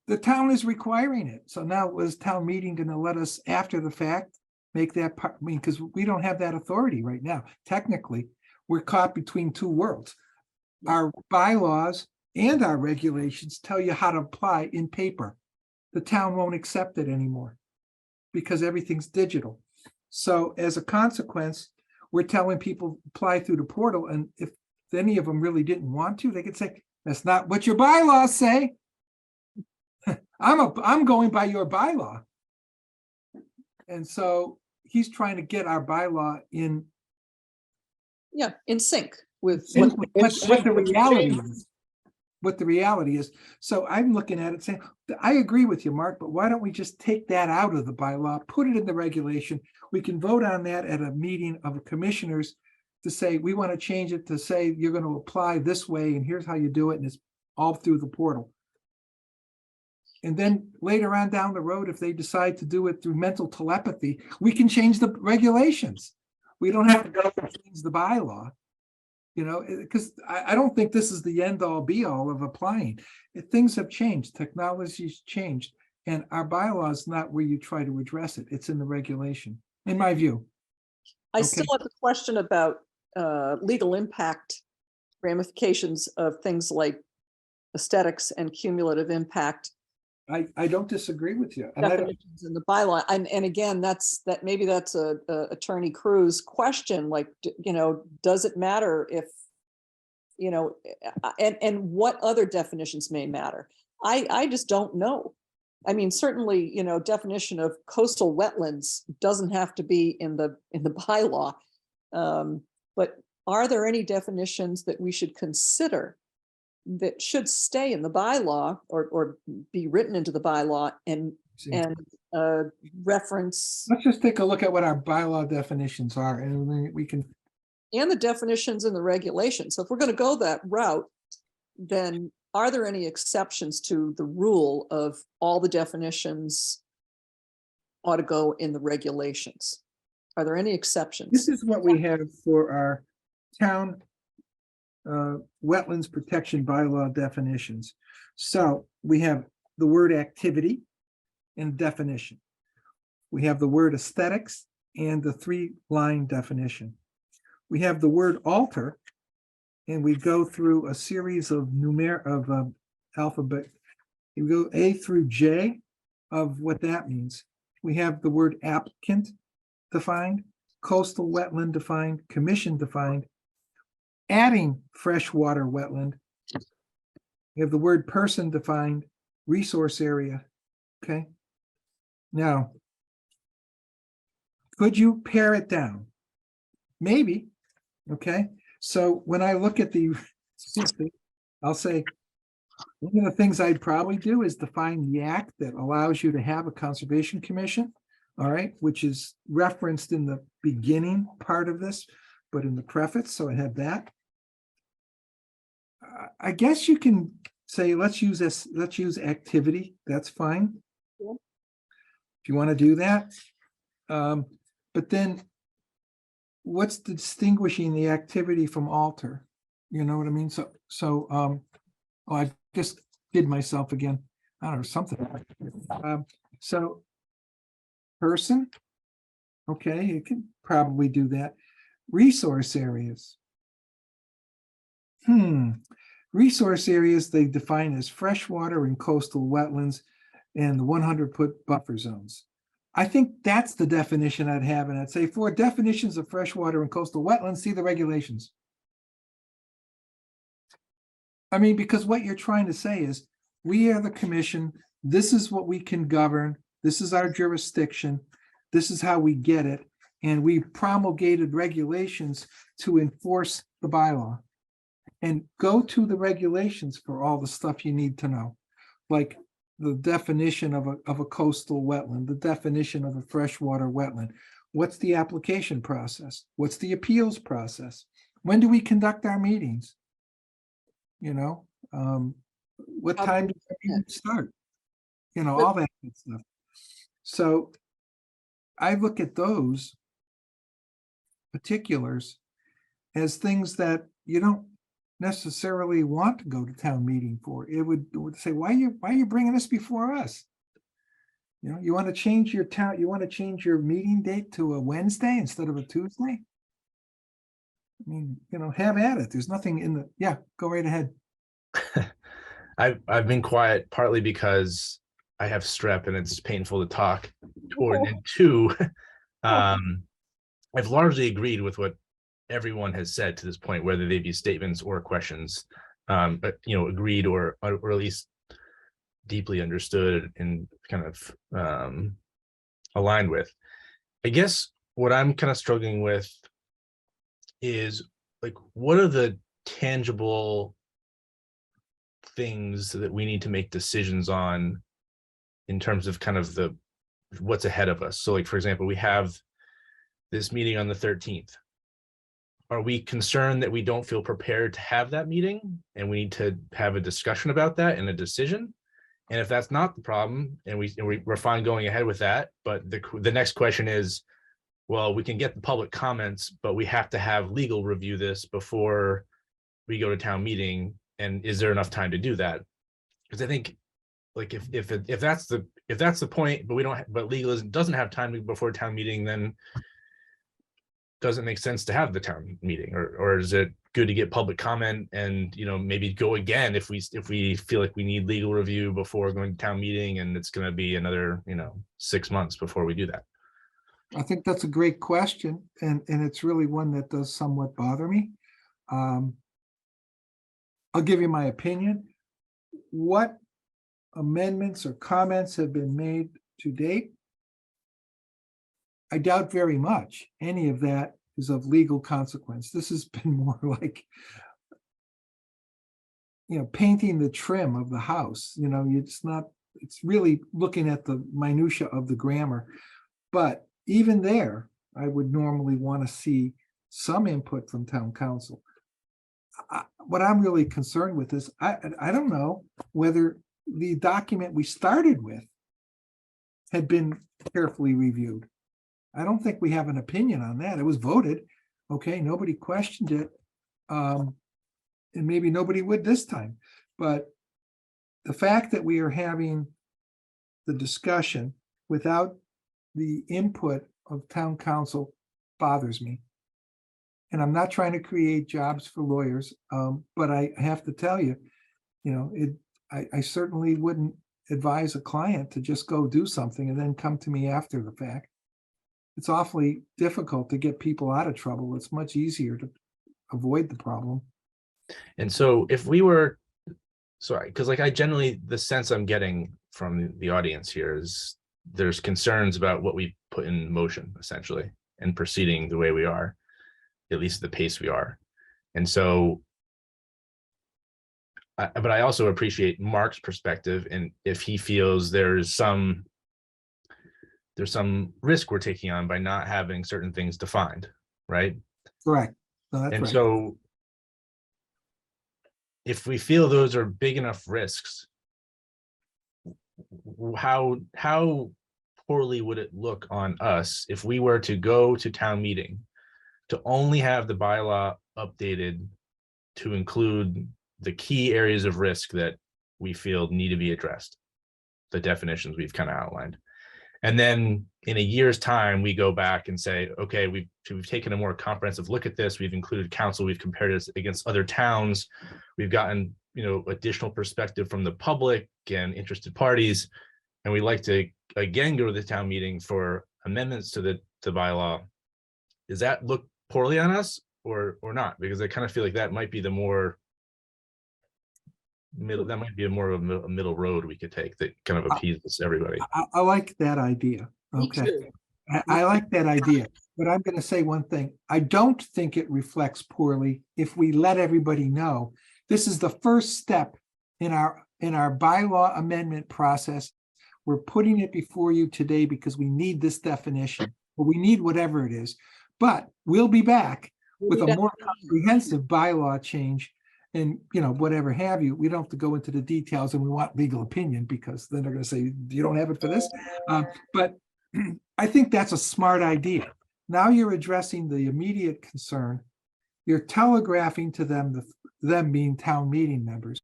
Speaker 1: the town is requiring it. So now was town meeting going to let us after the fact make that part? I mean, because we don't have that authority right now. Technically, we're caught between two worlds. Our bylaws and our regulations tell you how to apply in paper. The town won't accept it anymore because everything's digital. So as a consequence, we're telling people apply through the portal. And if any of them really didn't want to, they could say, that's not what your bylaws say. I'm going by your bylaw. And so he's trying to get our bylaw in
Speaker 4: Yeah, in sync with
Speaker 1: sync
Speaker 4: what
Speaker 1: with what the reality is. What the reality is. So I'm looking at it saying, I agree with you, Mark, but why don't we just take that out of the bylaw, put it in the regulation? We can vote on that at a meeting of commissioners to say, we want to change it to say, you're going to apply this way, and here's how you do it, and it's all through the portal. And then later on down the road, if they decide to do it through mental telepathy, we can change the regulations. We don't have to go and change the bylaw. You know, because I don't think this is the end all be all of applying. Things have changed, technology's changed, and our bylaw is not where you try to address it. It's in the regulation, in my view.
Speaker 4: I
Speaker 1: Okay.
Speaker 4: still have a question about legal impact ramifications of things like aesthetics and cumulative impact
Speaker 1: I don't disagree with you. And I don't,
Speaker 4: definitions in the bylaw. And again, maybe that's a Attorney Cruz question, like, you know, does it matter if, you know, and what other definitions may matter? I just don't know. I mean, certainly, you know, definition of coastal wetlands doesn't have to be in the bylaw. But are there any definitions that we should consider that should stay in the bylaw or be written into the bylaw and reference
Speaker 1: let's just take a look at what our bylaw definitions are, and then we can,
Speaker 4: and the definitions in the regulations? So if we're going to go that route, then are there any exceptions to the rule of all the definitions ought to go in the regulations? Are there any exceptions?
Speaker 1: this is what we have for our town wetlands protection bylaw definitions. So we have the word activity and definition. We have the word aesthetics and the 3-line definition. We have the word alter, and we go through a series of alphabet. You go A through J of what that means. We have the word applicant defined, coastal wetland defined, commission defined, adding freshwater wetland. We have the word person defined, resource area. Okay. Now, could you pare it down? Maybe. Okay. So when I look at I'll say, one of the things I'd probably do is define the act that allows you to have a conservation commission. All right, which is referenced in the beginning part of this, but in the preface, so I have that. I guess you can say, let's use activity, that's fine.
Speaker 4: Yeah.
Speaker 1: If you want to do that. But then what's distinguishing the activity from alter? You know what I mean? So I just did myself again. I don't know, something. So person, okay, you can probably do that. Resource areas. Resource areas they define as freshwater and coastal wetlands and the 100-foot buffer zones. I think that's the definition I'd have, and I'd say for definitions of freshwater and coastal wetlands, see the regulations. I mean, because what you're trying to say is, we are the commission, this is what we can govern, this is our jurisdiction, this is how we get it, and we promulgated regulations to enforce the bylaw. And go to the regulations for all the stuff you need to know, like the definition of a coastal wetland, the definition of a freshwater wetland. What's the application process? What's the appeals process? When do we conduct our meetings? You know, what time do we start? You know, all that good stuff. So I look at those particulars as things that you don't necessarily want to go to town meeting for. It would say, why are you bringing this before us? You know, you want to change your meeting date to a Wednesday instead of a Tuesday? I mean, you know, have at it. There's nothing in the, yeah, go right ahead.
Speaker 5: I've been quiet partly because I have strep and it's painful to talk toward. And two, I've largely agreed with what everyone has said to this point, whether they be statements or questions, but you know, agreed or at least deeply understood and kind of aligned with. I guess what I'm kind of struggling with is like, what are the tangible things that we need to make decisions on in terms of kind of what's ahead of us? So like, for example, we have this meeting on the 13th. Are we concerned that we don't feel prepared to have that meeting and we need to have a discussion about that and a decision? And if that's not the problem and we're fine going ahead with that, but the next question is, well, we can get the public comments, but we have to have legal review this before we go to town meeting. And is there enough time to do that? Because I think, like, if that's the point, but we don't, but legal doesn't have time before town meeting, then doesn't make sense to have the town meeting, or is it good to get public comment and, you know, maybe go again if we feel like we need legal review before going to town meeting, and it's going to be another, you know, 6 months before we do that?
Speaker 1: I think that's a great question, and it's really one that does somewhat bother me. I'll give you my opinion. What amendments or comments have been made to date? I doubt very much any of that is of legal consequence. This has been more like, you know, painting the trim of the house. You know, it's really looking at the minutia of the grammar. But even there, I would normally want to see some input from town council. What I'm really concerned with is, I don't know whether the document we started with had been carefully reviewed. I don't think we have an opinion on that. It was voted. Okay, nobody questioned it. And maybe nobody would this time. But the fact that we are having the discussion without the input of town council bothers me. And I'm not trying to create jobs for lawyers, but I have to tell you, you know, I certainly wouldn't advise a client to just go do something and then come to me after the fact. It's awfully difficult to get people out of trouble. It's much easier to avoid the problem.
Speaker 5: And so if we were, sorry, because like I generally, the sense I'm getting from the audience here is there's concerns about what we put in motion, essentially, and proceeding the way we are, at least the pace we are. And so, but I also appreciate Mark's perspective, and if he feels there's some risk we're taking on by not having certain things defined, right?
Speaker 1: Correct. No, that's
Speaker 5: And
Speaker 1: right.
Speaker 5: so if we feel those are big enough risks, how poorly would it look on us if we were to go to town meeting to only have the bylaw updated to include the key areas of risk that we feel need to be addressed, the definitions we've kind of outlined? And then in a year's time, we go back and say, okay, we've taken a more comprehensive look at this. We've included council. We've compared this against other towns. We've gotten, you know, additional perspective from the public and interested parties. And we'd like to, again, go to the town meeting for amendments to the bylaw. Does that look poorly on us or not? Because I kind of feel like that might be the more middle, that might be more of a middle road we could take that kind of appeases everybody.
Speaker 1: I like that idea. Okay. I like that idea, but I'm going to say one thing. I don't think it reflects poorly if we let everybody know this is the first step in our bylaw amendment process. We're putting it before you today because we need this definition, or we need whatever it is. But we'll be back with a more comprehensive bylaw change, and, you know, whatever have you. We don't have to go into the details, and we want legal opinion because then they're going to say, you don't have it for this. But I think that's a smart idea. Now you're addressing the immediate concern. You're telegraphing to them, them being town meeting members,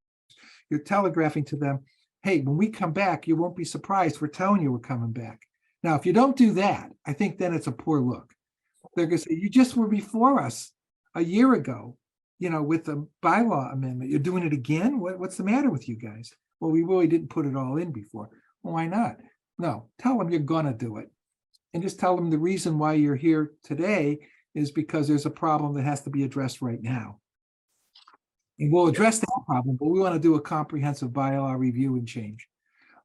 Speaker 1: you're telegraphing to them, hey, when we come back, you won't be surprised. We're telling you we're coming back. Now, if you don't do that, I think then it's a poor look. They're going to say, you just were before us a year ago, you know, with the bylaw amendment. You're doing it again? What's the matter with you guys? Well, we really didn't put it all in before. Well, why not? No, tell them you're going to do it. And just tell them the reason why you're here today is because there's a problem that has to be addressed right now. And we'll address that problem, but we want to do a comprehensive bylaw review and change.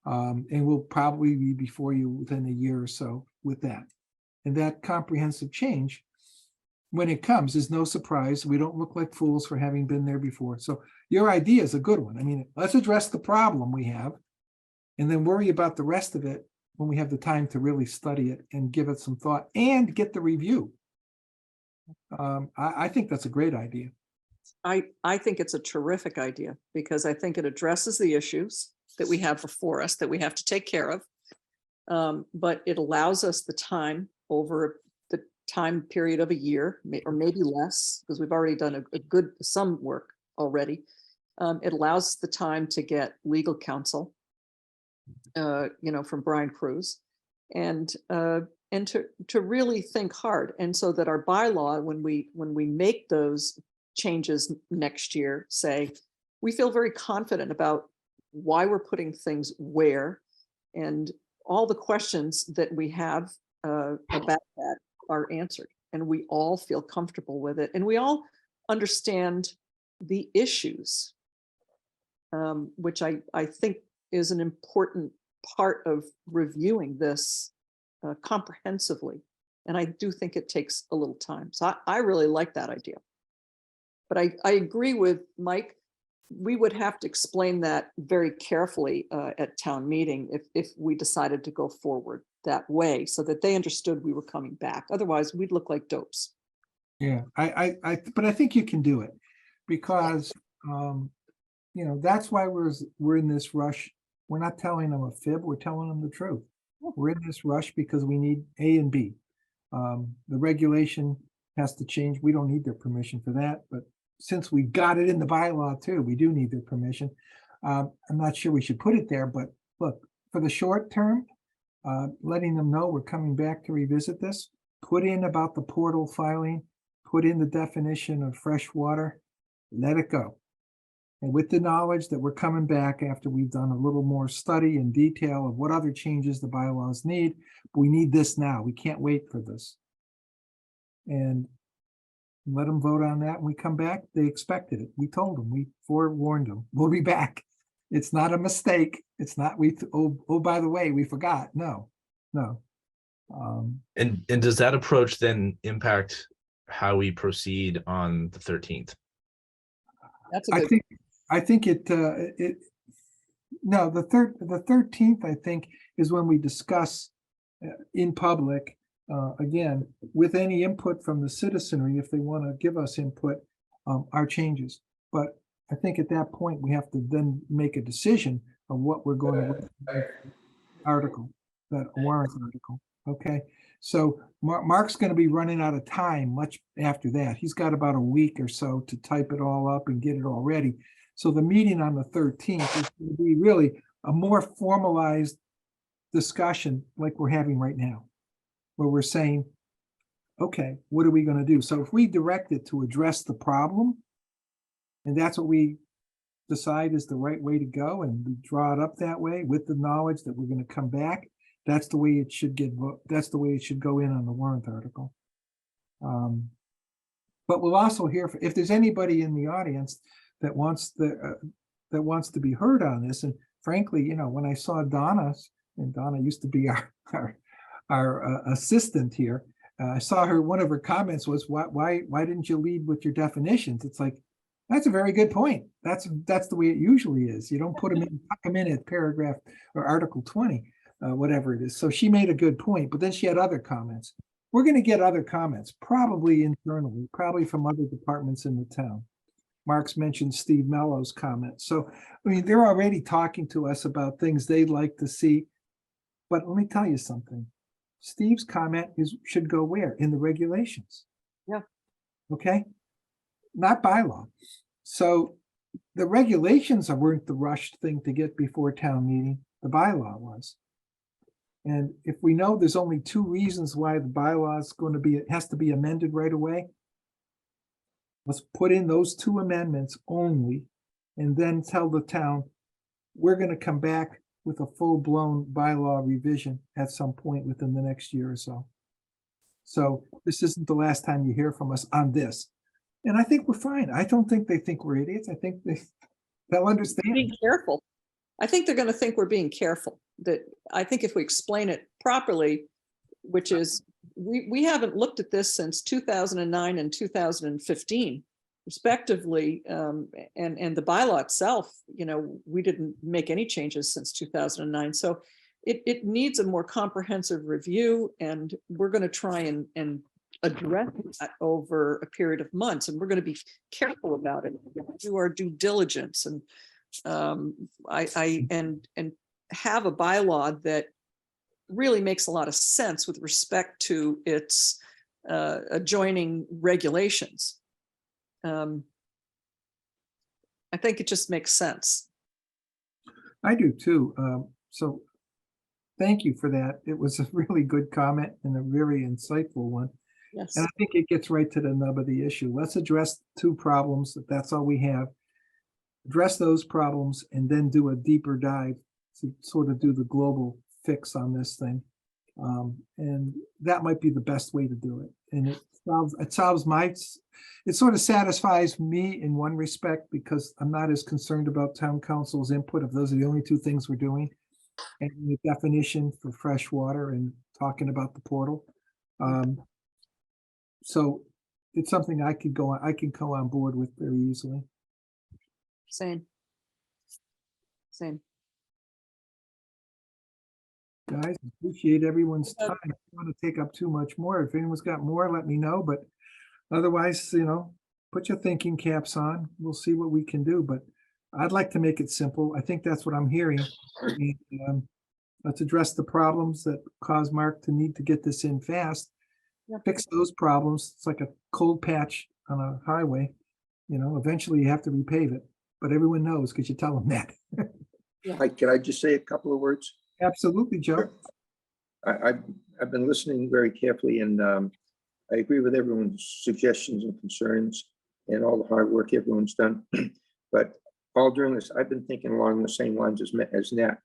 Speaker 1: And we'll probably be before you within a year or so with that. And that comprehensive change, when it comes, is no surprise. We don't look like fools for having been there before. So your idea is a good one. I mean, let's address the problem we have and then worry about the rest of it when we have the time to really study it and give it some thought and get the review. I think that's a great idea.
Speaker 4: I think it's a terrific idea because I think it addresses the issues that we have before us that we have to take care of. But it allows us the time over the time period of a year, or maybe less, because we've already done some work already. It allows the time to get legal counsel, from Brian Cruz, and to really think hard. And so that our bylaw, when we make those changes next year, say, we feel very confident about why we're putting things where, and all the questions that we have about that are answered, and we all feel comfortable with it, and we all understand the issues, which I think is an important part of reviewing this comprehensively. And I do think it takes a little time. So I really like that idea. But I agree with Mike. We would have to explain that very carefully at town meeting if we decided to go forward that way, so that they understood we were coming back. Otherwise, we'd look like dopes.
Speaker 1: Yeah, but I think you can do it, because, that's why we're in this rush. We're not telling them a fib, we're telling them the truth. We're in this rush because we need A and B. The regulation has to change. We don't need their permission for that, but since we got it in the bylaw too, we do need their permission. I'm not sure we should put it there, but look, for the short term, letting them know we're coming back to revisit this, put in about the portal filing, put in the definition of fresh water, let it go. And with the knowledge that we're coming back after we've done a little more study and detail of what other changes the bylaws need, but we need this now. We can't wait for this. And let them vote on that. When we come back, they expected it. We told them, we forewarned them, we'll be back. It's not a mistake. It's not, oh, by the way, we forgot. No.
Speaker 5: And does that approach then impact how we proceed on the 13th?
Speaker 4: That's a good.
Speaker 1: I think the 13th, I think, is when we discuss in public, again, with any input from the citizenry, if they want to give us input, our changes. But I think at that point, we have to then make a decision of what we're going to article, that warrant article. Okay, so Mark's going to be running out of time much after that. He's got about a week or so to type it all up and get it all ready. So the meeting on the 13th is going to be really a more formalized discussion like we're having right now, where we're saying, okay, what are we going to do? So if we direct it to address the problem, and that's what we decide is the right way to go, and we draw it up that way with the knowledge that we're going to come back, that's the way it should that's the way it should go in on the warrant article. But we'll also hear if there's anybody in the audience that wants to be heard on this. And frankly, when I saw Donna, and Donna used to be our assistant here, I saw her. One of her comments was, "Why didn't you lead with your definitions?" It's like, that's a very good point. That's the way it usually is. You don't tuck them in at paragraph or Article 20, whatever it is. So she made a good point, but then she had other comments. We're going to get other comments, probably internally, probably from other departments in the town. Mark's mentioned Steve Mello's comment. So, I mean, they're already talking to us about things they'd like to see. But let me tell you something. Steve's comment should go where? In the regulations.
Speaker 4: Yeah.
Speaker 1: Okay. Not bylaw. So the regulations weren't the rushed thing to get before town meeting. The bylaw was. And if we know there's only 2 reasons why the bylaw is going to be, it has to be amended right away. Let's put in those 2 amendments only, and then tell the town, we're going to come back with a full-blown bylaw revision at some point within the next year or so. So this isn't the last time you hear from us on this. And I think we're fine. I don't think they think we're idiots. I think they'll understand.
Speaker 4: Being careful. I think they're going to think we're being careful. That I think if we explain it properly, which is we haven't looked at this since 2009 and 2015, respectively, and the bylaw itself, we didn't make any changes since 2009. So it needs a more comprehensive review, and we're going to try and address that over a period of months, and we're going to be careful about it. Do our due diligence, and and have a bylaw that really makes a lot of sense with respect to its adjoining regulations. I think it just makes sense.
Speaker 1: I do too. So thank you for that. It was a really good comment and a very insightful one.
Speaker 4: Yes.
Speaker 1: And I think it gets right to the nub of the issue. Let's address two problems, if that's all we have. Address those problems and then do a deeper dive to sort of do the global fix on this thing. And that might be the best way to do it. And it sort of satisfies me in one respect because I'm not as concerned about town council's input if those are the only two things we're doing. And the definition for fresh water and talking about the portal. So it's something I can go on board with very easily.
Speaker 4: Same.
Speaker 1: Guys, appreciate everyone's time. I don't want to take up too much more. If anyone's got more, let me know, but otherwise, put your thinking caps on. We'll see what we can do, but I'd like to make it simple. I think that's what I'm hearing. And, let's address the problems that cause Mark to need to get this in fast.
Speaker 4: Yep.
Speaker 1: Fix those problems. It's like a cold patch on a highway. Eventually you have to repave it, but everyone knows because you tell them that.
Speaker 2: Can I just say a couple of words?
Speaker 1: Absolutely, Joe.
Speaker 2: I've been listening very carefully and I agree with everyone's suggestions and concerns and all the hard work everyone's done. But all during this, I've been thinking along the same lines as Nat,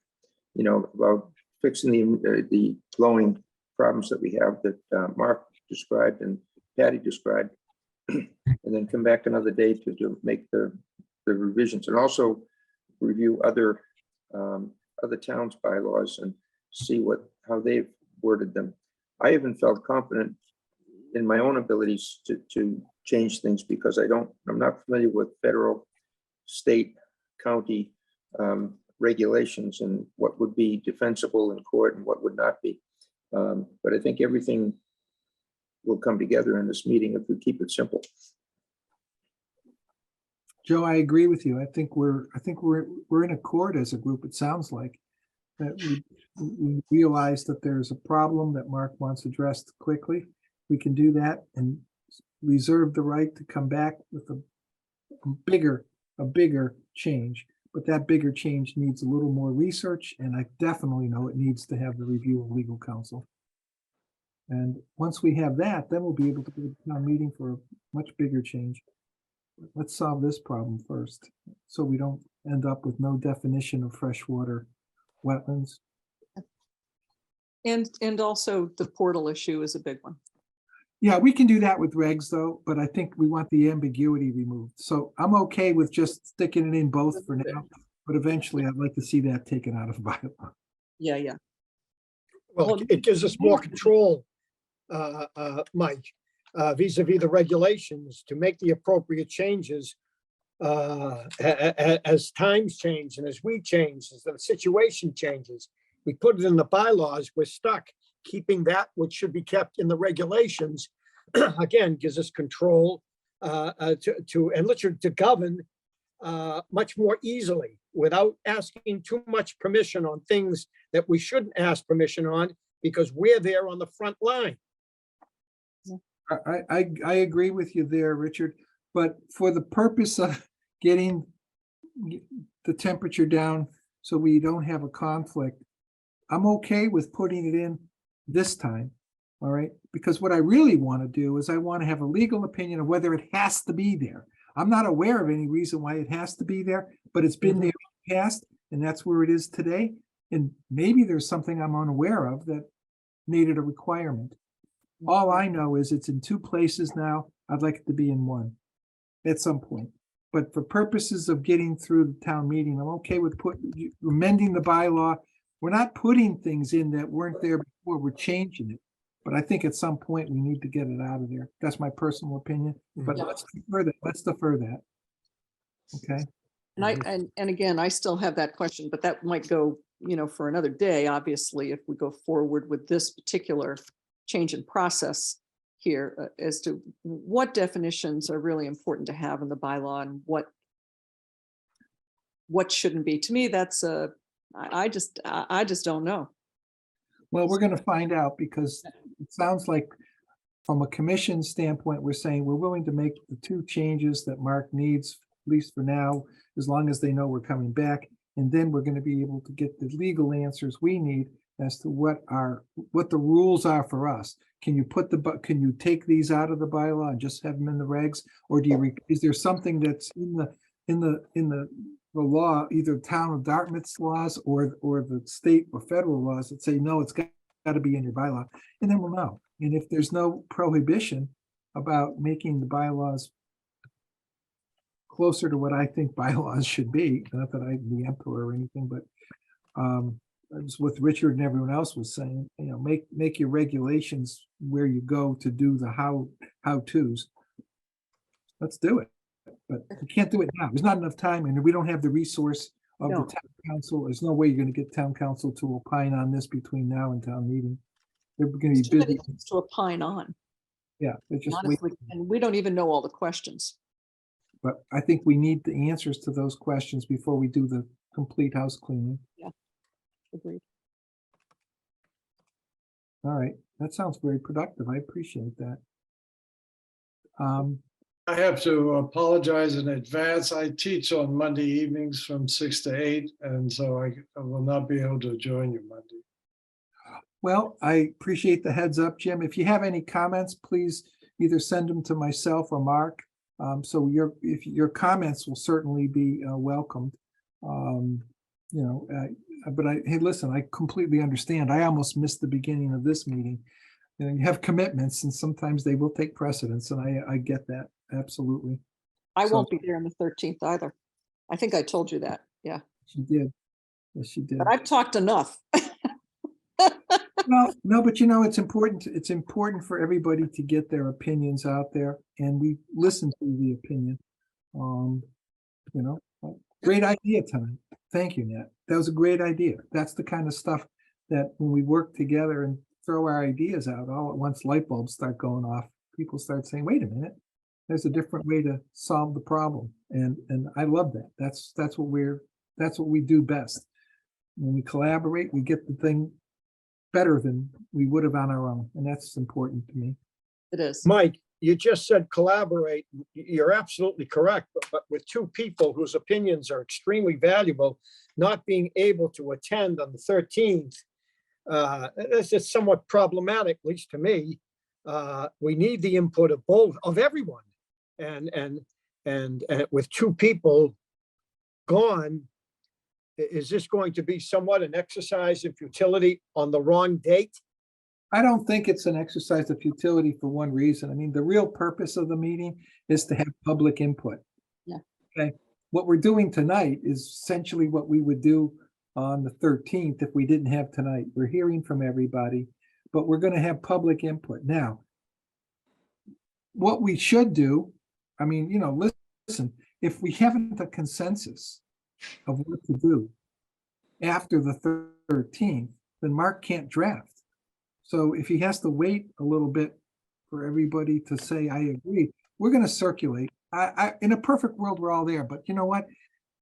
Speaker 2: about fixing the flowing problems that we have that Mark described and Patty described, and then come back another day to make the revisions and also review other towns' bylaws and see how they've worded them. I haven't felt confident in my own abilities to change things because I'm not familiar with federal, state, county regulations and what would be defensible in court and what would not be. But I think everything will come together in this meeting if we keep it simple.
Speaker 1: Joe, I agree with you. I think we're in accord as a group. It sounds like that we realize that there's a problem that Mark wants addressed quickly. We can do that and reserve the right to come back with a bigger change. But that bigger change needs a little more research, and I definitely know it needs to have the review of legal counsel. And once we have that, then we'll be able to go to town meeting for a much bigger change. Let's solve this problem first, so we don't end up with no definition of freshwater wetlands.
Speaker 4: And also the portal issue is a big one.
Speaker 1: Yeah, we can do that with regs though, but I think we want the ambiguity removed. So I'm okay with just sticking it in both for now, but eventually I'd like to see that taken out of bylaw.
Speaker 4: Yeah.
Speaker 3: Well, it gives us more control, Mike, vis-a-vis the regulations to make the appropriate changes as times change and as we change, as the situation changes. We put it in the bylaws, we're stuck. Keeping that which should be kept in the regulations, again, gives us control to govern much more easily without asking too much permission on things that we shouldn't ask permission on because we're there on the front line.
Speaker 1: I agree with you there, Richard, but for the purpose of getting the temperature down so we don't have a conflict, I'm okay with putting it in this time, all right? Because what I really want to do is I want to have a legal opinion of whether it has to be there. I'm not aware of any reason why it has to be there, but it's been there in the past, and that's where it is today. And maybe there's something I'm unaware of that made it a requirement. All I know is it's in two places now. I'd like it to be in one at some point. But for purposes of getting through the town meeting, I'm okay with amending the bylaw. We're not putting things in that weren't there before, we're changing it. But I think at some point we need to get it out of there. That's my personal opinion, but let's defer that. Okay.
Speaker 4: And again, I still have that question, but that might go, for another day, obviously, if we go forward with this particular change in process here as to what definitions are really important to have in the bylaw and what shouldn't be. To me, that's I just don't know.
Speaker 1: Well, we're going to find out because it sounds like from a commission standpoint, we're saying we're willing to make the 2 changes that Mark needs, at least for now, as long as they know we're coming back. And then we're going to be able to get the legal answers we need as to what the rules are for us. Can you can you take these out of the bylaw and just have them in the regs? Or is there something that's in the law, either town of Dartmouth's laws or the state or federal laws that say, no, it's got to be in your bylaw? And then we'll know. And if there's no prohibition about making the bylaws closer to what I think bylaws should be, not that I'm the emperor or anything, but it's what Richard and everyone else was saying, make your regulations where you go to do the how-tos. Let's do it. But you can't do it now. There's not enough time, and we don't have the resource of the
Speaker 4: No.
Speaker 1: town council. There's no way you're going to get town council to opine on this between now and town meeting. They're going to
Speaker 4: There's
Speaker 1: be
Speaker 4: too many
Speaker 1: busy.
Speaker 4: things to opine on,
Speaker 1: Yeah, they're just
Speaker 4: honestly,
Speaker 1: waiting.
Speaker 4: and we don't even know all the questions.
Speaker 1: But I think we need the answers to those questions before we do the complete house cleaning.
Speaker 4: Agreed.
Speaker 1: All right, that sounds very productive. I appreciate that.
Speaker 8: I have to apologize in advance. I teach on Monday evenings from 6 to 8, and so I will not be able to join you Monday.
Speaker 1: Well, I appreciate the heads up, Jim. If you have any comments, please either send them to myself or Mark. So your comments will certainly be welcomed. But hey, listen, I completely understand. I almost missed the beginning of this meeting. You have commitments, and sometimes they will take precedence, and I get that, absolutely.
Speaker 4: I
Speaker 1: So-
Speaker 4: won't be there on the 13th either. I think I told you that. Yeah,
Speaker 1: She did. Yes, she did.
Speaker 4: but I've talked enough.
Speaker 1: No, but it's important for everybody to get their opinions out there, and we listen to the opinion. Great idea tonight. Thank you, Nat. That was a great idea. That's the kind of stuff that when we work together and throw our ideas out, all at once light bulbs start going off. People start saying, wait a minute, there's a different way to solve the problem. And I love that. That's what we do best. When we collaborate, we get the thing better than we would have on our own. And that's important to me.
Speaker 4: It is.
Speaker 3: Mike, you just said collaborate. You're absolutely correct, but with 2 people whose opinions are extremely valuable, not being able to attend on the 13th, this is somewhat problematic, at least to me. We need the input of everyone. And with 2 people gone, is this going to be somewhat an exercise in futility on the wrong date?
Speaker 1: I don't think it's an exercise of futility for one reason. I mean, the real purpose of the meeting is to have public input.
Speaker 4: Yeah.
Speaker 1: Okay, what we're doing tonight is essentially what we would do on the 13th if we didn't have tonight. We're hearing from everybody, but we're going to have public input. Now, what we should do, I mean, listen, if we haven't a consensus of what to do after the 13th, then Mark can't draft. So if he has to wait a little bit for everybody to say, I agree, we're going to circulate. In a perfect world, we're all there, but you know what?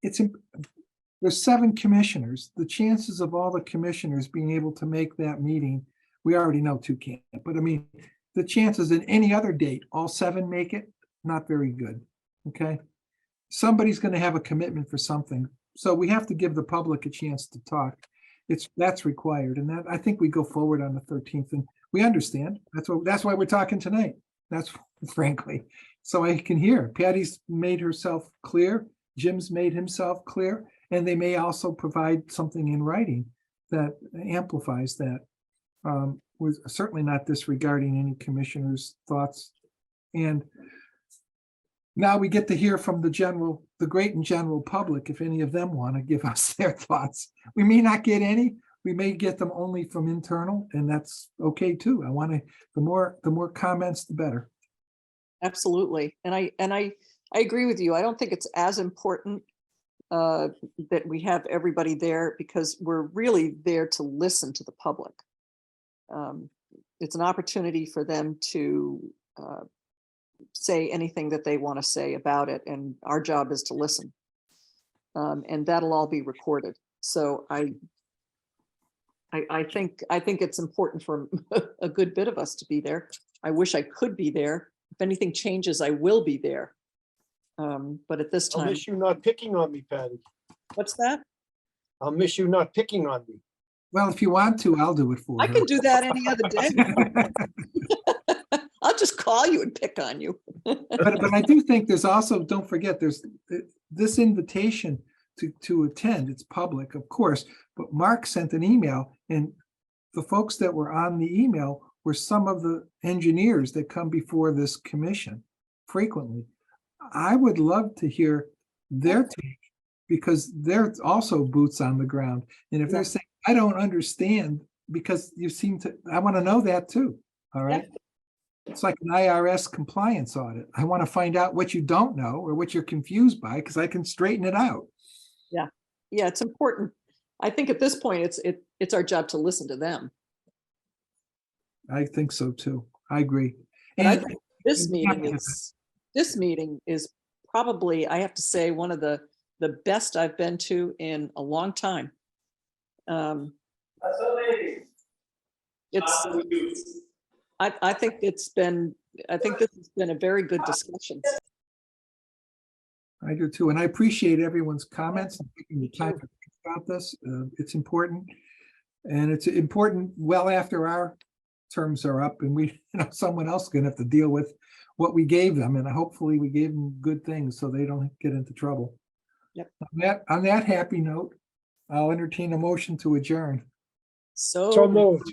Speaker 1: There's 7 commissioners. The chances of all the commissioners being able to make that meeting, we already know 2 can't, but I mean, the chances in any other date, all 7 make it, not very good, okay? Somebody's going to have a commitment for something. So we have to give the public a chance to talk. That's required. And that I think we go forward on the 13th, and we understand. That's why we're talking tonight. That's frankly. So I can hear Patty's made herself clear. Jim's made himself clear, and they may also provide something in writing that amplifies that. We're certainly not disregarding any commissioner's thoughts. And now we get to hear from the great and general public, if any of them want to give us their thoughts. We may not get any, we may get them only from internal, and that's okay too. The more comments, the better.
Speaker 4: Absolutely. And I agree with you. I don't think it's as important that we have everybody there, because we're really there to listen to the public. It's an opportunity for them to say anything that they want to say about it, and our job is to listen. And that'll all be recorded. So I think it's important for a good bit of us to be there. I wish I could be there. If anything changes, I will be there. But at this
Speaker 3: I'll
Speaker 4: time,
Speaker 3: miss you not picking on me, Patty.
Speaker 4: what's that?
Speaker 3: I'll miss you not picking on me.
Speaker 1: Well, if you want to, I'll do it for
Speaker 4: I
Speaker 1: her.
Speaker 4: can do that any other day. I'll just call you and pick on you.
Speaker 1: But I do think there's also, don't forget, there's this invitation to attend. It's public, of course, but Mark sent an email, and the folks that were on the email were some of the engineers that come before this commission frequently. I would love to hear their take, because they're also boots on the ground. And if they're saying, I don't understand, because you seem to, I want to know that too. All right. It's like an IRS compliance audit. I want to find out what you don't know or what you're confused by, because I can straighten it out.
Speaker 4: Yeah, it's important. I think at this point, it's our job to listen to them.
Speaker 1: I think so too. I agree.
Speaker 4: And I
Speaker 1: And
Speaker 4: think this meeting
Speaker 1: Yeah.
Speaker 4: is probably, I have to say, one of the best I've been to in a long time. It's, I think this has been a very good discussion.
Speaker 1: I do too. And I appreciate everyone's comments and taking the time to think about this. It's important. And it's important well after our terms are up, and we, someone else is gonna have to deal with what we gave them, and hopefully we gave them good things so they don't get into trouble.
Speaker 4: Yep.
Speaker 1: On that happy note, I'll entertain a motion to adjourn.
Speaker 3: So moved.